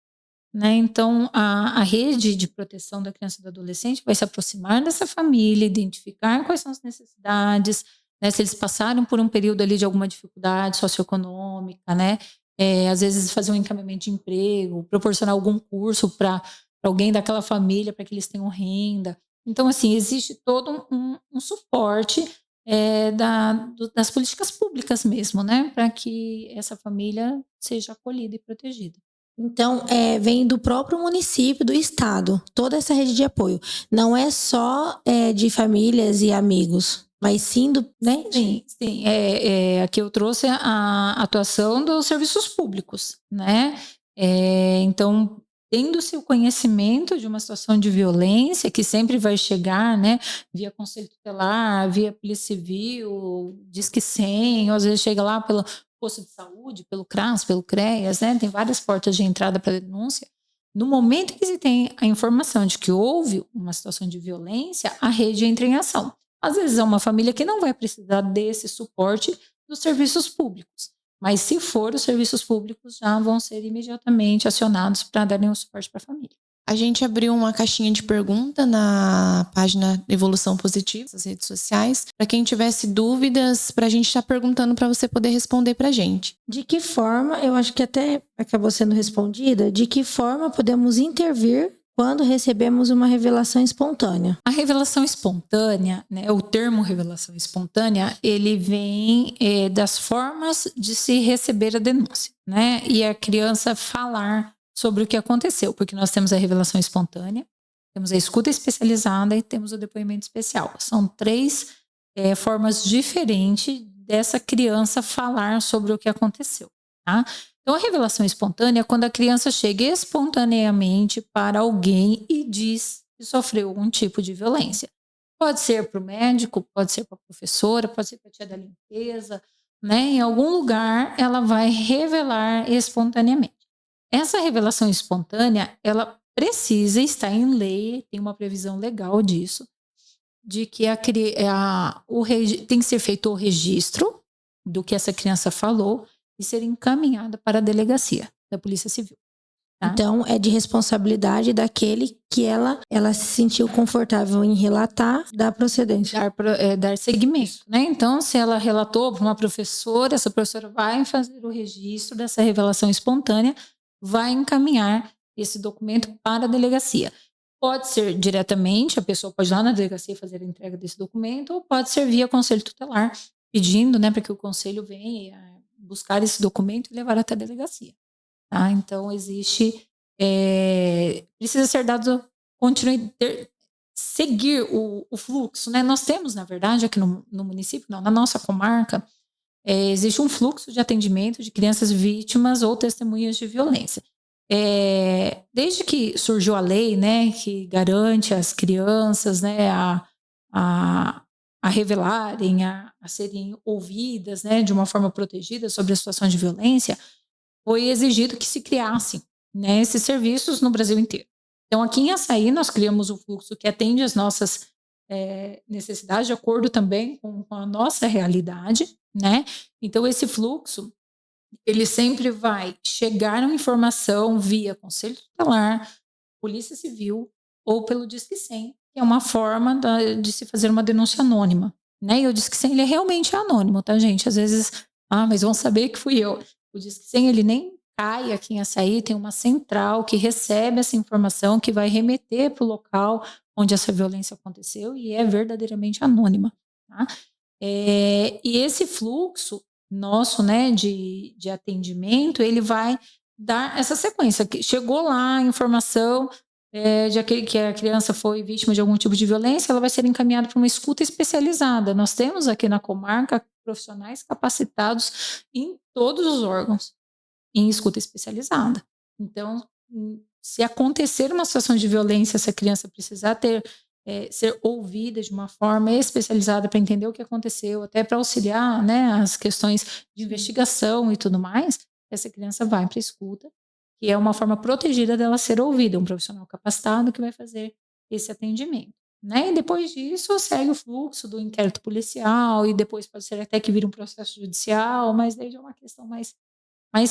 C: Né? Então, a rede de proteção da criança e do adolescente vai se aproximar dessa família, identificar quais são as necessidades, né? Se eles passaram por um período ali de alguma dificuldade socioeconômica, né? Às vezes fazer um encaminhamento de emprego, proporcionar algum curso para alguém daquela família, para que eles tenham renda. Então, assim, existe todo um suporte das políticas públicas mesmo, né? Para que essa família seja acolhida e protegida.
B: Então, vem do próprio município, do estado, toda essa rede de apoio. Não é só de famílias e amigos, mas sim do, né?
C: Sim. Aqui eu trouxe a atuação dos serviços públicos, né? Então, tendo-se o conhecimento de uma situação de violência, que sempre vai chegar, né? Via Conselho Tutelar, via Polícia Civil, Disque 100, ou às vezes chega lá pelo posto de saúde, pelo CRAS, pelo CREAS, né? Tem várias portas de entrada para denúncia. No momento que se tem a informação de que houve uma situação de violência, a rede entra em ação. Às vezes é uma família que não vai precisar desse suporte dos serviços públicos, mas se for, os serviços públicos já vão ser imediatamente acionados para darem o suporte para a família.
A: A gente abriu uma caixinha de pergunta na página Evolução Positiva, nas redes sociais, para quem tivesse dúvidas, para a gente estar perguntando para você poder responder para a gente.
B: De que forma, eu acho que até acabou sendo respondida, de que forma podemos intervir quando recebemos uma revelação espontânea?
C: A revelação espontânea, né, o termo revelação espontânea, ele vem das formas de se receber a denúncia, né? E a criança falar sobre o que aconteceu, porque nós temos a revelação espontânea, temos a escuta especializada e temos o depoimento especial. São 3 formas diferentes dessa criança falar sobre o que aconteceu, tá? Então, a revelação espontânea é quando a criança chega espontaneamente para alguém e diz que sofreu algum tipo de violência. Pode ser para o médico, pode ser para a professora, pode ser para a tia da limpeza, né? Em algum lugar ela vai revelar espontaneamente. Essa revelação espontânea, ela precisa estar em lei, tem uma previsão legal disso, de que tem que ser feito o registro do que essa criança falou e ser encaminhada para a delegacia da Polícia Civil. Tá?
B: Então, é de responsabilidade daquele que ela se sentiu confortável em relatar da procedência.
C: Dar seguimento, né? Então, se ela relatou para uma professora, essa professora vai fazer o registro dessa revelação espontânea, vai encaminhar esse documento para a delegacia. Pode ser diretamente, a pessoa pode ir lá na delegacia fazer a entrega desse documento, ou pode ser via Conselho Tutelar, pedindo, né, para que o Conselho venha buscar esse documento e levar até a delegacia. Tá? Então, precisa ser dado seguir o fluxo, né? Nós temos, na verdade, aqui no município, não, na nossa comarca, existe um fluxo de atendimento de crianças vítimas ou testemunhas de violência. Desde que surgiu a lei, né, que garante às crianças, né, a revelarem, a serem ouvidas, né, de uma forma protegida sobre a situação de violência, foi exigido que se criassem, né, esses serviços no Brasil inteiro. Então, aqui em Açaí, nós criamos um fluxo que atende às nossas necessidades, de acordo também com a nossa realidade, né? Então, esse fluxo, ele sempre vai chegar uma informação via Conselho Tutelar, Polícia Civil ou pelo Disque 100, que é uma forma de se fazer uma denúncia anônima, né? E o Disque 100, ele é realmente anônimo, tá, gente? Às vezes, mas vão saber que fui eu. O Disque 100, ele nem CAI aqui em Açaí tem uma central que recebe essa informação, que vai remeter para o local onde essa violência aconteceu e é verdadeiramente anônima, tá? E esse fluxo nosso, né, de atendimento, ele vai dar essa sequência. Que chegou lá a informação que a criança foi vítima de algum tipo de violência, ela vai ser encaminhada para uma escuta especializada. Nós temos aqui na comarca profissionais capacitados em todos os órgãos em escuta especializada. Então, se acontecer uma situação de violência, essa criança precisar ser ouvida de uma forma especializada para entender o que aconteceu, até para auxiliar, né, as questões de investigação e tudo mais, essa criança vai para a escuta, que é uma forma protegida dela ser ouvida, um profissional capacitado que vai fazer esse atendimento. Né? E depois disso, segue o fluxo do inquérito policial e depois pode ser até que vire um processo judicial, mas daí já é uma questão mais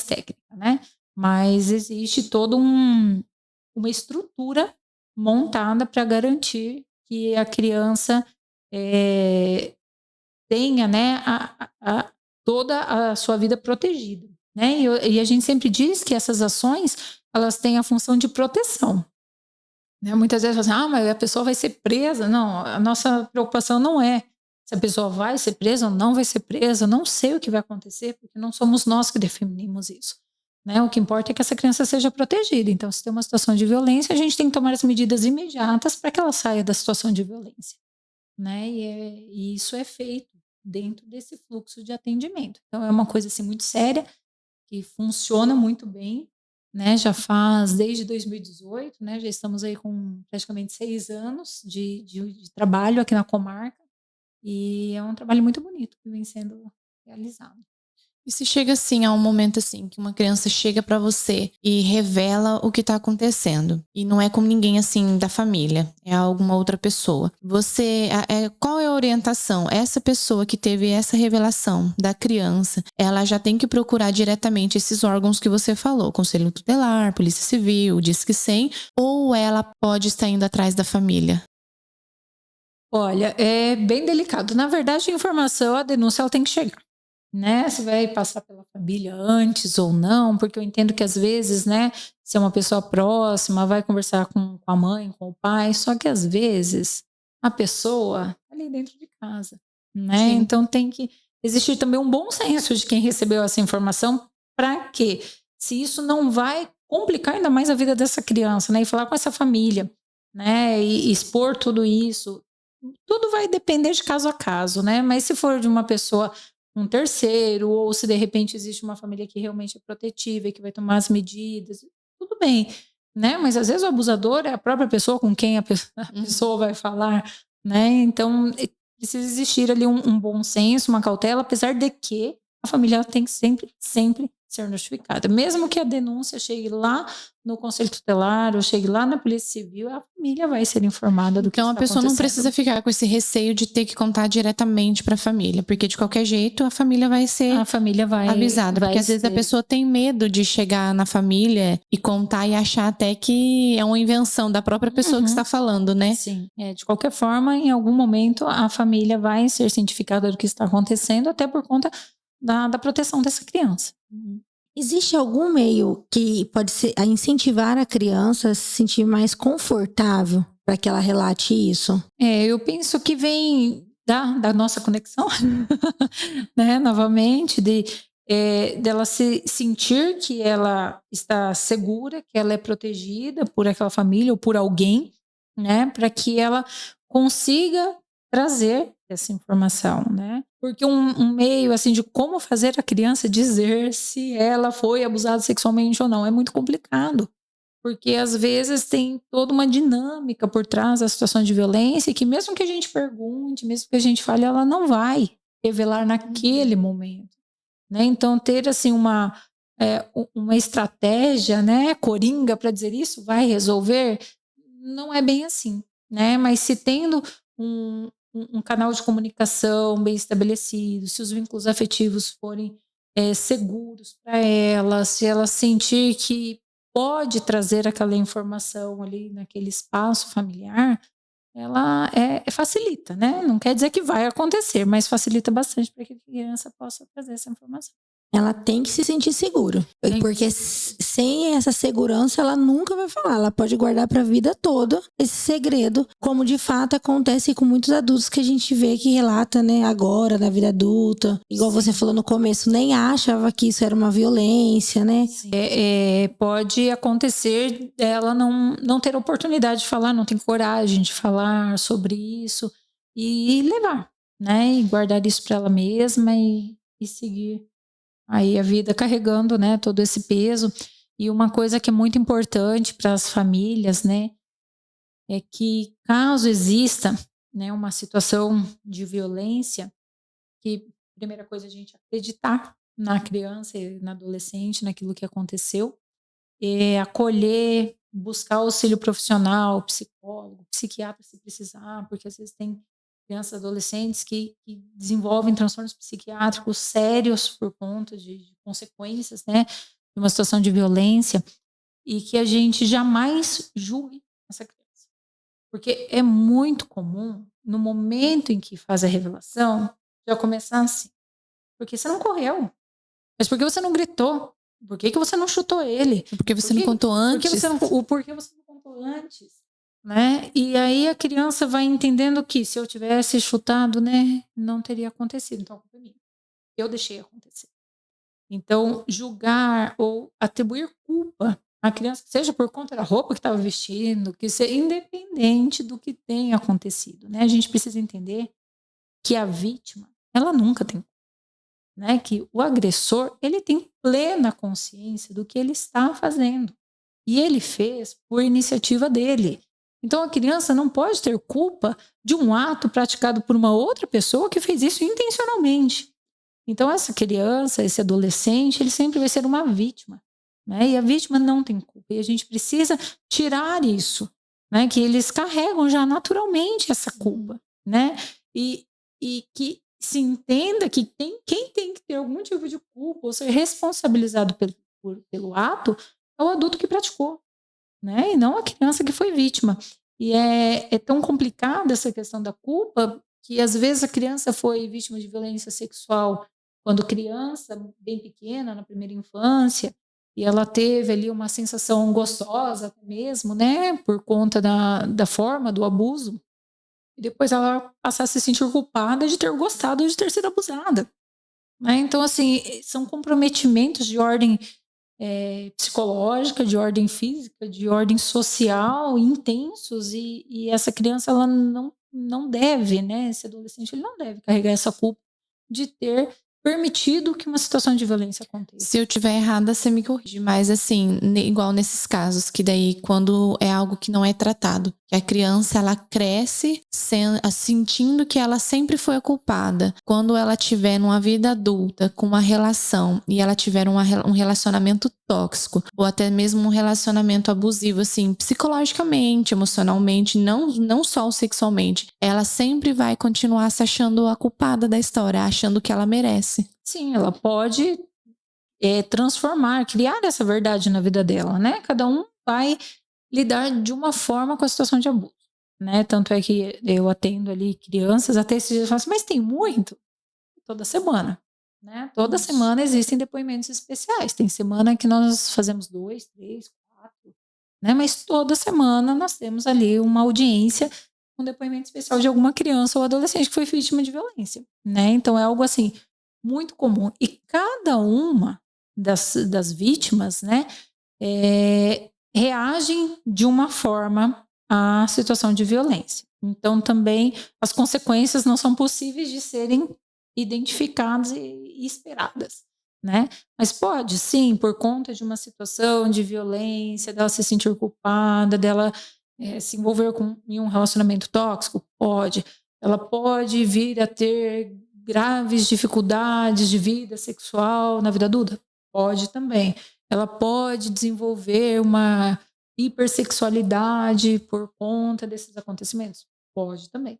C: técnica, né? Mas existe toda uma estrutura montada para garantir que a criança tenha, né, toda a sua vida protegida, né? E a gente sempre diz que essas ações, elas têm a função de proteção. Né? Muitas vezes falam assim, mas a pessoa vai ser presa. Não, a nossa preocupação não é se a pessoa vai ser presa ou não vai ser presa. Eu não sei o que vai acontecer, porque não somos nós que definimos isso. Né? O que importa é que essa criança seja protegida. Então, se tem uma situação de violência, a gente tem que tomar as medidas imediatas para que ela saia da situação de violência. Né? E isso é feito dentro desse fluxo de atendimento. Então, é uma coisa assim, muito séria, que funciona muito bem. Né, já faz desde 2018, né, já estamos aí com praticamente 6 anos de trabalho aqui na comarca e é um trabalho muito bonito que vem sendo realizado.
A: E se chega assim a um momento assim que uma criança chega para você e revela o que tá acontecendo e não é com ninguém assim da família, é alguma outra pessoa. Qual é a orientação? Essa pessoa que teve essa revelação da criança, ela já tem que procurar diretamente esses órgãos que você falou, Conselho Tutelar, Polícia Civil, Disque 100, ou ela pode estar indo atrás da família?
C: Olha, é bem delicado. Na verdade, a informação, a denúncia, ela tem que chegar. Né? Se vai passar pela família antes ou não, porque eu entendo que às vezes, né, se é uma pessoa próxima, vai conversar com a mãe, com o pai, só que às vezes a pessoa tá ali dentro de casa, né? Sim. Então tem que existir também um bom senso de quem recebeu essa informação para que, se isso não vai complicar ainda mais a vida dessa criança, né? E falar com essa família, né? E expor tudo isso, tudo vai depender de caso a caso, né? Mas se for de uma pessoa, um terceiro, ou se de repente existe uma família que realmente é protetiva e que vai tomar as medidas, tudo bem, né? Mas às vezes o abusador é a própria pessoa com quem a pessoa vai falar, né? Então precisa existir ali um bom senso, uma cautela, apesar de que a família tem que sempre ser notificada. Mesmo que a denúncia chegue lá no Conselho Tutelar ou chegue lá na Polícia Civil, a família vai ser informada do que está acontecendo. Então a pessoa
A: não precisa ficar com esse receio de ter que contar diretamente para a família, porque de qualquer jeito a família vai ser avisada. Porque às vezes a pessoa tem medo de chegar na família e contar e achar até que é uma invenção da própria pessoa que está falando, né?
C: Sim. De qualquer forma, em algum momento a família vai ser cientificada do que está acontecendo, até por conta da proteção dessa criança.
B: Existe algum meio que pode ser a incentivar a criança a se sentir mais confortável para que ela relate isso?
C: Eu penso que vem da nossa conexão, né? Novamente, dela se sentir que ela está segura, que ela é protegida por aquela família ou por alguém, né? Para que ela consiga trazer essa informação, né? Porque um meio assim de como fazer a criança dizer se ela foi abusada sexualmente ou não é muito complicado, porque às vezes tem toda uma dinâmica por trás da situação de violência que mesmo que a gente pergunte, mesmo que a gente fale, ela não vai revelar naquele momento, né? Então ter assim uma estratégia, né, coringa para dizer isso vai resolver, não é bem assim, né? Mas se tendo um canal de comunicação bem estabelecido, se os vínculos afetivos forem seguros para ela, se ela sentir que pode trazer aquela informação ali naquele espaço familiar, ela facilita, né? Não quer dizer que vai acontecer, mas facilita bastante para que a criança possa trazer essa informação.
B: ela tem que se sentir segura. Porque sem essa segurança, ela nunca vai falar. Ela pode guardar para a vida toda esse segredo, como de fato acontece com muitos adultos que a gente vê que relata, né, agora, na vida adulta. Igual você falou no começo, nem achava que isso era uma violência, né?
C: Pode acontecer dela não ter oportunidade de falar, não tem coragem de falar sobre isso e levar, né? E guardar isso para ela mesma e seguir aí a vida carregando, né, todo esse peso. E uma coisa que é muito importante para as famílias, né, é que caso exista, né, uma situação de violência, que a primeira coisa é a gente acreditar na criança e na adolescente, naquilo que aconteceu, acolher, buscar auxílio profissional, psicólogo, psiquiatra se precisar, porque às vezes tem crianças e adolescentes que desenvolvem transtornos psiquiátricos sérios por conta de consequências, né, de uma situação de violência, e que a gente jamais julgue essa criança. Porque é muito comum, no momento em que faz a revelação, já começar assim. Porque você não correu? Mas por que você não gritou? Por que você não chutou ele?
A: Porque você não contou antes?
C: Por que você não contou antes? Né? E aí a criança vai entendendo que se eu tivesse chutado, né, não teria acontecido. Então, a culpa é minha. Eu deixei acontecer. Então, julgar ou atribuir culpa à criança, seja por conta da roupa que estava vestindo, que seja independente do que tenha acontecido, né? A gente precisa entender que a vítima, ela nunca tem culpa, né? Que o agressor, ele tem plena consciência do que ele está fazendo. E ele fez por iniciativa dele. Então, a criança não pode ter culpa de um ato praticado por uma outra pessoa que fez isso intencionalmente. Então, essa criança, esse adolescente, ele sempre vai ser uma vítima, né? E a vítima não tem culpa. E a gente precisa tirar isso, né? Que eles carregam já naturalmente essa culpa, né? E que se entenda que quem tem que ter algum tipo de culpa ou ser responsabilizado pelo ato é o adulto que praticou, né? E não a criança que foi vítima. E é tão complicada essa questão da culpa que às vezes a criança foi vítima de violência sexual quando criança, bem pequena, na primeira infância, e ela teve ali uma sensação gostosa mesmo, né? Por conta da forma do abuso. E depois ela passar a se sentir culpada de ter gostado de ter sido abusada, né? Então, assim, são comprometimentos de ordem psicológica, de ordem física, de ordem social, intensos, e essa criança, ela não deve, né? Esse adolescente, ele não deve carregar essa culpa de ter permitido que uma situação de violência aconteça.
A: Se eu tiver errada, você me corrige. Mas assim, igual nesses casos, que daí quando é algo que não é tratado, que a criança, ela cresce sentindo que ela sempre foi a culpada. Quando ela tiver numa vida adulta, com uma relação, e ela tiver um relacionamento tóxico, ou até mesmo um relacionamento abusivo, assim, psicologicamente, emocionalmente, não só sexualmente, ela sempre vai continuar se achando a culpada da história, achando que ela merece.
C: Sim, ela pode transformar, criar essa verdade na vida dela, né? Cada um vai lidar de uma forma com a situação de abuso, né? Tanto é que eu atendo ali crianças, até esses dias eu falo assim, mas tem muito? Toda semana, né? Toda semana existem depoimentos especiais. Tem semana que nós fazemos 2, 3, 4, né? Mas toda semana nós temos ali uma audiência, um depoimento especial de alguma criança ou adolescente que foi vítima de violência, né? Então é algo assim muito comum. E cada uma das vítimas, né, reagem de uma forma à situação de violência. Então também as consequências não são possíveis de serem identificadas e esperadas, né? Mas pode, sim, por conta de uma situação de violência, dela se sentir culpada, dela se envolver em um relacionamento tóxico, pode. Ela pode vir a ter graves dificuldades de vida sexual na vida adulta? Pode também. Ela pode desenvolver uma hipersexualidade por conta desses acontecimentos? Pode também.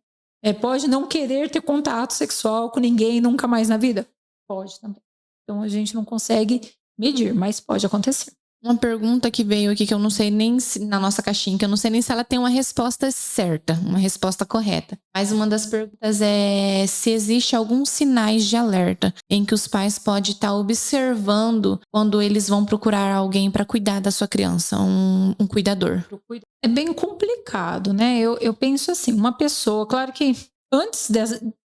C: Pode não querer ter contato sexual com ninguém nunca mais na vida? Pode também. Então a gente não consegue medir, mas pode acontecer.
A: Uma pergunta que veio aqui que eu não sei nem se, na nossa caixinha, que eu não sei nem se ela tem uma resposta certa, uma resposta correta. Mas uma das perguntas é se existe alguns sinais de alerta em que os pais podem estar observando quando eles vão procurar alguém para cuidar da sua criança, um cuidador.
C: É bem complicado, né? Eu penso assim, uma pessoa, claro que antes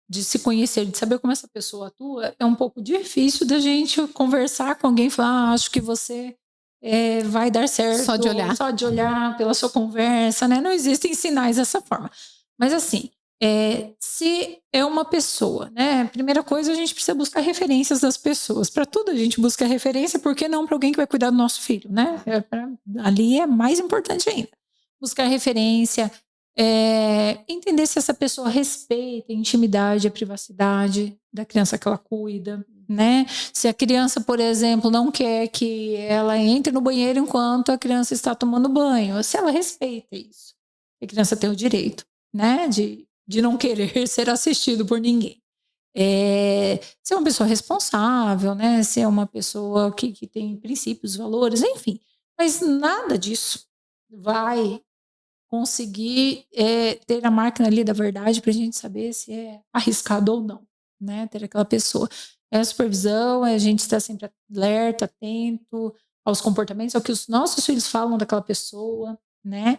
C: de se conhecer, de saber como essa pessoa atua, é um pouco difícil da gente conversar com alguém e falar, acho que você vai dar certo.
A: Só de olhar
C: Pela sua conversa, né? Não existem sinais dessa forma. Mas assim, se é uma pessoa, né? Primeira coisa, a gente precisa buscar referências das pessoas. Para tudo a gente busca referência, por que não para alguém que vai cuidar do nosso filho, né? Ali é mais importante ainda. Buscar referência, entender se essa pessoa respeita a intimidade, a privacidade da criança que ela cuida, né? Se a criança, por exemplo, não quer que ela entre no banheiro enquanto a criança está tomando banho, se ela respeita isso, a criança tem o direito, né? De não querer ser assistido por ninguém. Se é uma pessoa responsável, né? Se é uma pessoa que tem princípios, valores, enfim. Mas nada disso vai conseguir ter a máquina ali da verdade para a gente saber se é arriscado ou não, né? Ter aquela pessoa. A supervisão, a gente está sempre alerta, atento aos comportamentos, ao que os nossos filhos falam daquela pessoa, né?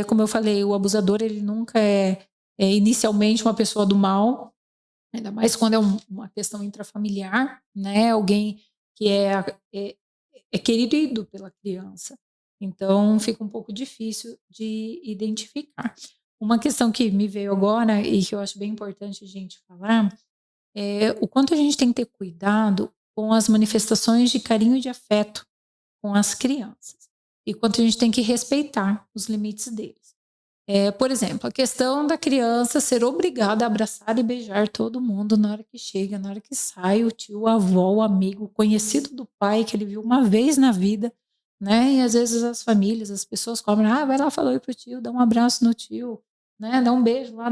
C: Como eu falei, o abusador, ele nunca é inicialmente uma pessoa do mal, ainda mais quando é uma questão intrafamiliar, né? Alguém que é querido pela criança. Então, fica um pouco difícil de identificar. Uma questão que me veio agora e que eu acho bem importante a gente falar é o quanto a gente tem que ter cuidado com as manifestações de carinho e de afeto com as crianças. E quanto a gente tem que respeitar os limites deles. Por exemplo, a questão da criança ser obrigada a abraçar e beijar todo mundo na hora que chega, na hora que sai, o tio, a avó, o amigo, o conhecido do pai que ele viu uma vez na vida, né? E às vezes as famílias, as pessoas cobram, vai lá, fala oi pro tio, dá um abraço no tio, né? Dá um beijo lá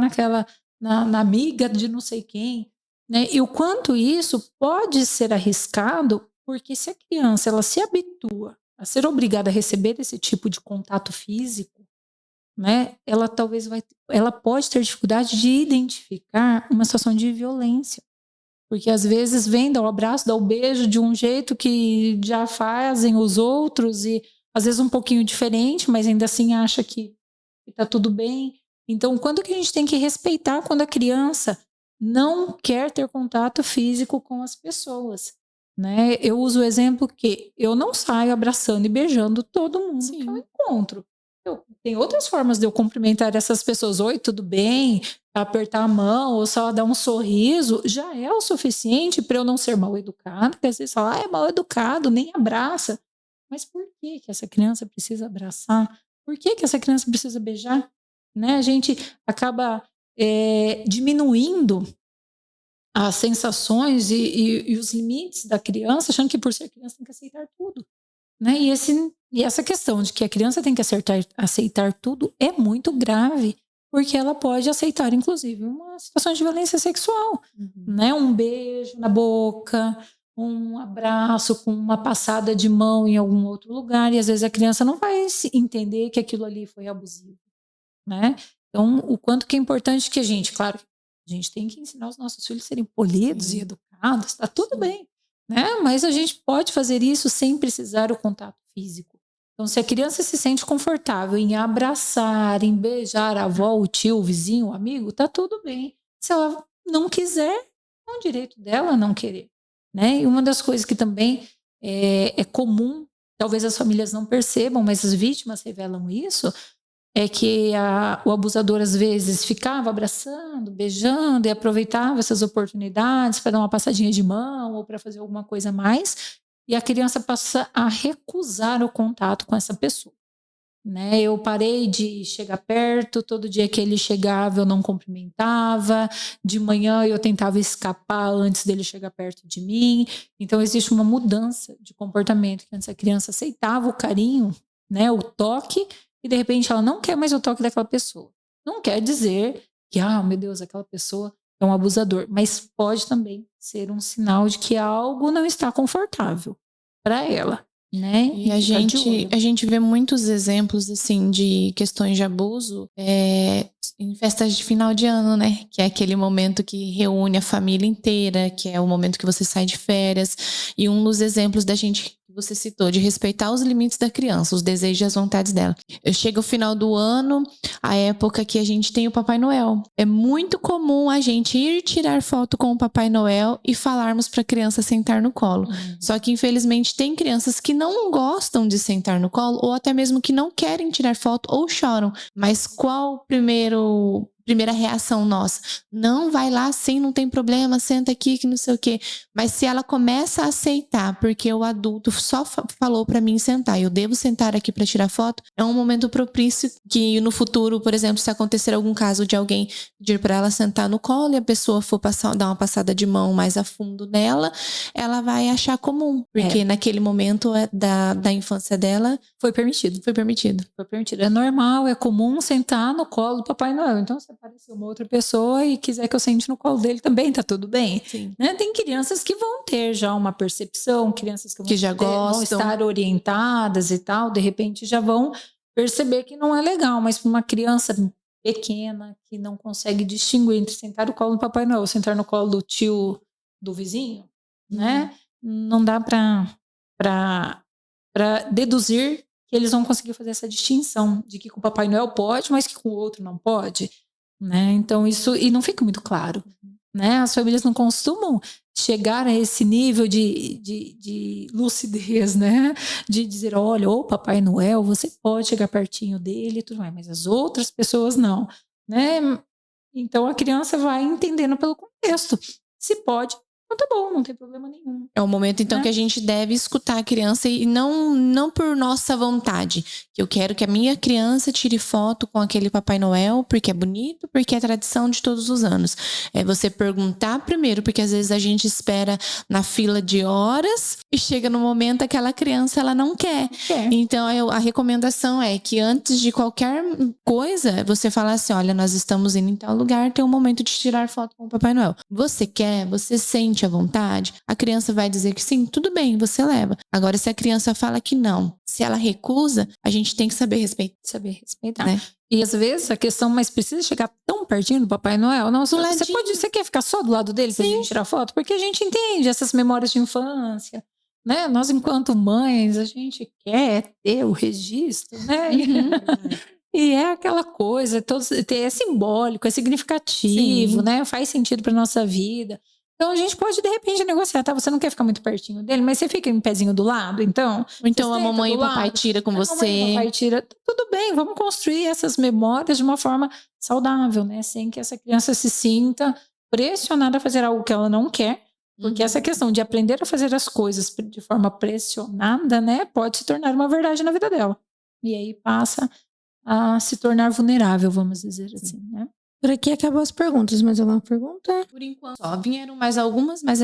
C: na amiga de não sei quem, né? E o quanto isso pode ser arriscado, porque se a criança ela se habitua a ser obrigada a receber esse tipo de contato físico, né? Ela pode ter dificuldade de identificar uma situação de violência. Porque às vezes vem dar o abraço, dar o beijo de um jeito que já fazem os outros e às vezes um pouquinho diferente, mas ainda assim acha que está tudo bem. Então, quando que a gente tem que respeitar quando a criança não quer ter contato físico com as pessoas, né? Eu uso o exemplo que eu não saio abraçando e beijando todo mundo que eu encontro. Tem outras formas de eu cumprimentar essas pessoas. Oi, tudo bem? Apertar a mão ou só dar um sorriso já é o suficiente para eu não ser mal educada. Porque às vezes fala, é mal educado, nem abraça. Mas por que essa criança precisa abraçar? Por que essa criança precisa beijar? Né? A gente acaba diminuindo as sensações e os limites da criança, achando que por ser criança tem que aceitar tudo. Né? E essa questão de que a criança tem que aceitar tudo é muito grave, porque ela pode aceitar, inclusive, uma situação de violência sexual. Né? Um beijo na boca, um abraço com uma passada de mão em algum outro lugar, e às vezes a criança não vai entender que aquilo ali foi abusivo. Né? Então, o quanto que é importante que a gente, claro, a gente tem que ensinar os nossos filhos a serem polidos e educados, tá tudo bem. Né? Mas a gente pode fazer isso sem precisar do contato físico. Então, se a criança se sente confortável em abraçar, em beijar a avó, o tio, o vizinho, o amigo, tá tudo bem. Se ela não quiser, é um direito dela não querer. Né? E uma das coisas que também é comum, talvez as famílias não percebam, mas as vítimas revelam isso, é que o abusador às vezes ficava abraçando, beijando e aproveitava essas oportunidades para dar uma passadinha de mão ou para fazer alguma coisa a mais, e a criança passa a recusar o contato com essa pessoa. Né? Eu parei de chegar perto, todo dia que ele chegava eu não cumprimentava, de manhã eu tentava escapar antes dele chegar perto de mim. Então existe uma mudança de comportamento, que antes a criança aceitava o carinho, né, o toque, e de repente ela não quer mais o toque daquela pessoa. Não quer dizer que, meu Deus, aquela pessoa é um abusador, mas pode também ser um sinal de que algo não está confortável para ela. né?
A: E a gente vê muitos exemplos, assim, de questões de abuso em festas de final de ano, né? Que é aquele momento que reúne a família inteira, que é o momento que você sai de férias. E um dos exemplos da gente que você citou, de respeitar os limites da criança, os desejos e as vontades dela. Chega o final do ano, a época que a gente tem o Papai Noel. É muito comum a gente ir tirar foto com o Papai Noel e falarmos para a criança sentar no colo. Só que, infelizmente, tem crianças que não gostam de sentar no colo ou até mesmo que não querem tirar foto ou choram. Mas qual o primeira reação nossa? Não, vai lá sim, não tem problema, senta aqui que não sei o quê. Mas se ela começa a aceitar, porque o adulto só falou para mim sentar, eu devo sentar aqui para tirar foto, é um momento propício que no futuro, por exemplo, se acontecer algum caso de alguém pedir para ela sentar no colo e a pessoa for dar uma passada de mão mais a fundo nela, ela vai achar comum, porque naquele momento da infância dela
C: foi permitido.
A: Foi permitido.
C: É normal, é comum sentar no colo do Papai Noel. Então, se aparecer uma outra pessoa e quiser que eu sente no colo dele também, tá tudo bem.
A: Sim.
C: Né? Tem crianças que vão ter já uma percepção, crianças que
A: já gostam,
C: vão estar orientadas e tal, de repente já vão perceber que não é legal. Mas para uma criança pequena que não consegue distinguir entre sentar no colo do Papai Noel ou sentar no colo do tio do vizinho, né? Não dá para deduzir que eles vão conseguir fazer essa distinção de que com o Papai Noel pode, mas que com o outro não pode, né? Então isso e não fica muito claro, né? As famílias não costumam chegar a esse nível de lucidez, né? De dizer, olha, ô Papai Noel, você pode chegar pertinho dele e tudo mais, mas as outras pessoas não, né? Então a criança vai entendendo pelo contexto. Se pode, então tá bom, não tem problema nenhum.
A: É o momento, então, que a gente deve escutar a criança e não por nossa vontade. Eu quero que a minha criança tire foto com aquele Papai Noel porque é bonito, porque é tradição de todos os anos. É você perguntar primeiro, porque às vezes a gente espera na fila de horas e chega no momento aquela criança, ela não quer. Então, a recomendação é que antes de qualquer coisa, você fala assim, olha, nós estamos indo em tal lugar, tem um momento de tirar foto com o Papai Noel. Você quer? Você sente à vontade? A criança vai dizer que sim, tudo bem, você leva. Agora, se a criança fala que não, se ela recusa, a gente tem que saber respeitar.
C: Né? E às vezes a questão, mas precisa chegar tão pertinho do Papai Noel? Não, você quer ficar só do lado dele pra gente tirar foto? Porque a gente entende essas memórias de infância, né? Nós, enquanto mães, a gente quer ter o registro, né? E é aquela coisa, é simbólico, é significativo, né? Faz sentido pra nossa vida. Então a gente pode, de repente, negociar, tá? Você não quer ficar muito pertinho dele, mas você fica em pezinho do lado, então...
A: Ou então a mamãe e o papai tira com você. A mamãe e o
C: papai tira. Tudo bem, vamos construir essas memórias de uma forma saudável, né? Sem que essa criança se sinta pressionada a fazer algo que ela não quer. Porque essa questão de aprender a fazer as coisas de forma pressionada, né? Pode se tornar uma verdade na vida dela. E aí passa a se tornar vulnerável, vamos dizer assim, né?
B: Por aqui acabou as perguntas, mais alguma pergunta?
A: Por enquanto só vieram mais algumas, mas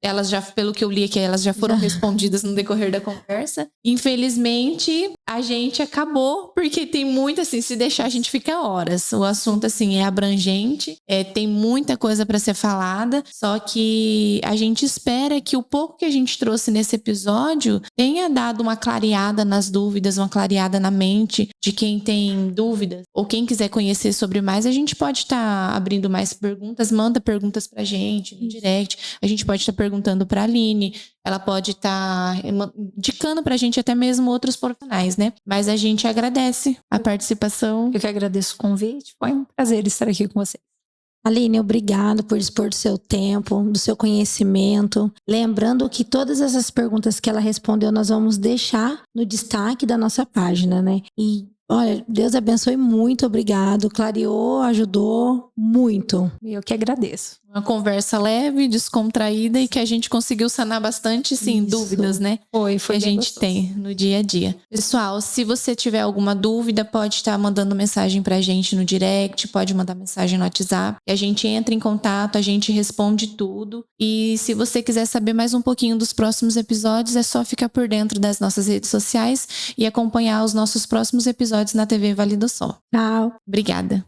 A: elas já, pelo que eu li aqui, elas já foram respondidas no decorrer da conversa. Infelizmente, a gente acabou, porque tem muito, assim, se deixar a gente fica horas. O assunto, assim, é abrangente, tem muita coisa para ser falada, só que a gente espera que o pouco que a gente trouxe nesse episódio tenha dado uma clareada nas dúvidas, uma clareada na mente de quem tem dúvidas, ou quem quiser conhecer sobre mais. A gente pode estar abrindo mais perguntas, manda perguntas pra gente no direct. A gente pode estar perguntando pra Aline, ela pode estar indicando pra gente até mesmo outros profissionais, né? Mas a gente agradece a participação.
C: Eu que agradeço o convite, foi um prazer estar aqui com você.
B: Aline, obrigado por dispor do seu tempo, do seu conhecimento. Lembrando que todas essas perguntas que ela respondeu, nós vamos deixar no destaque da nossa página, né? E olha, Deus abençoe, muito obrigado. Clareou, ajudou muito.
C: Eu que agradeço.
A: Uma conversa leve, descontraída e que a gente conseguiu sanar bastante, sim, dúvidas, né?
C: Foi
A: que a gente tem no dia a dia. Pessoal, se você tiver alguma dúvida, pode estar mandando mensagem pra gente no direct, pode mandar mensagem no WhatsApp. A gente entra em contato, a gente responde tudo. E se você quiser saber mais um pouquinho dos próximos episódios, é só ficar por dentro das nossas redes sociais e acompanhar os nossos próximos episódios na TV Vale do Sol.
B: Tchau.
A: Obrigada.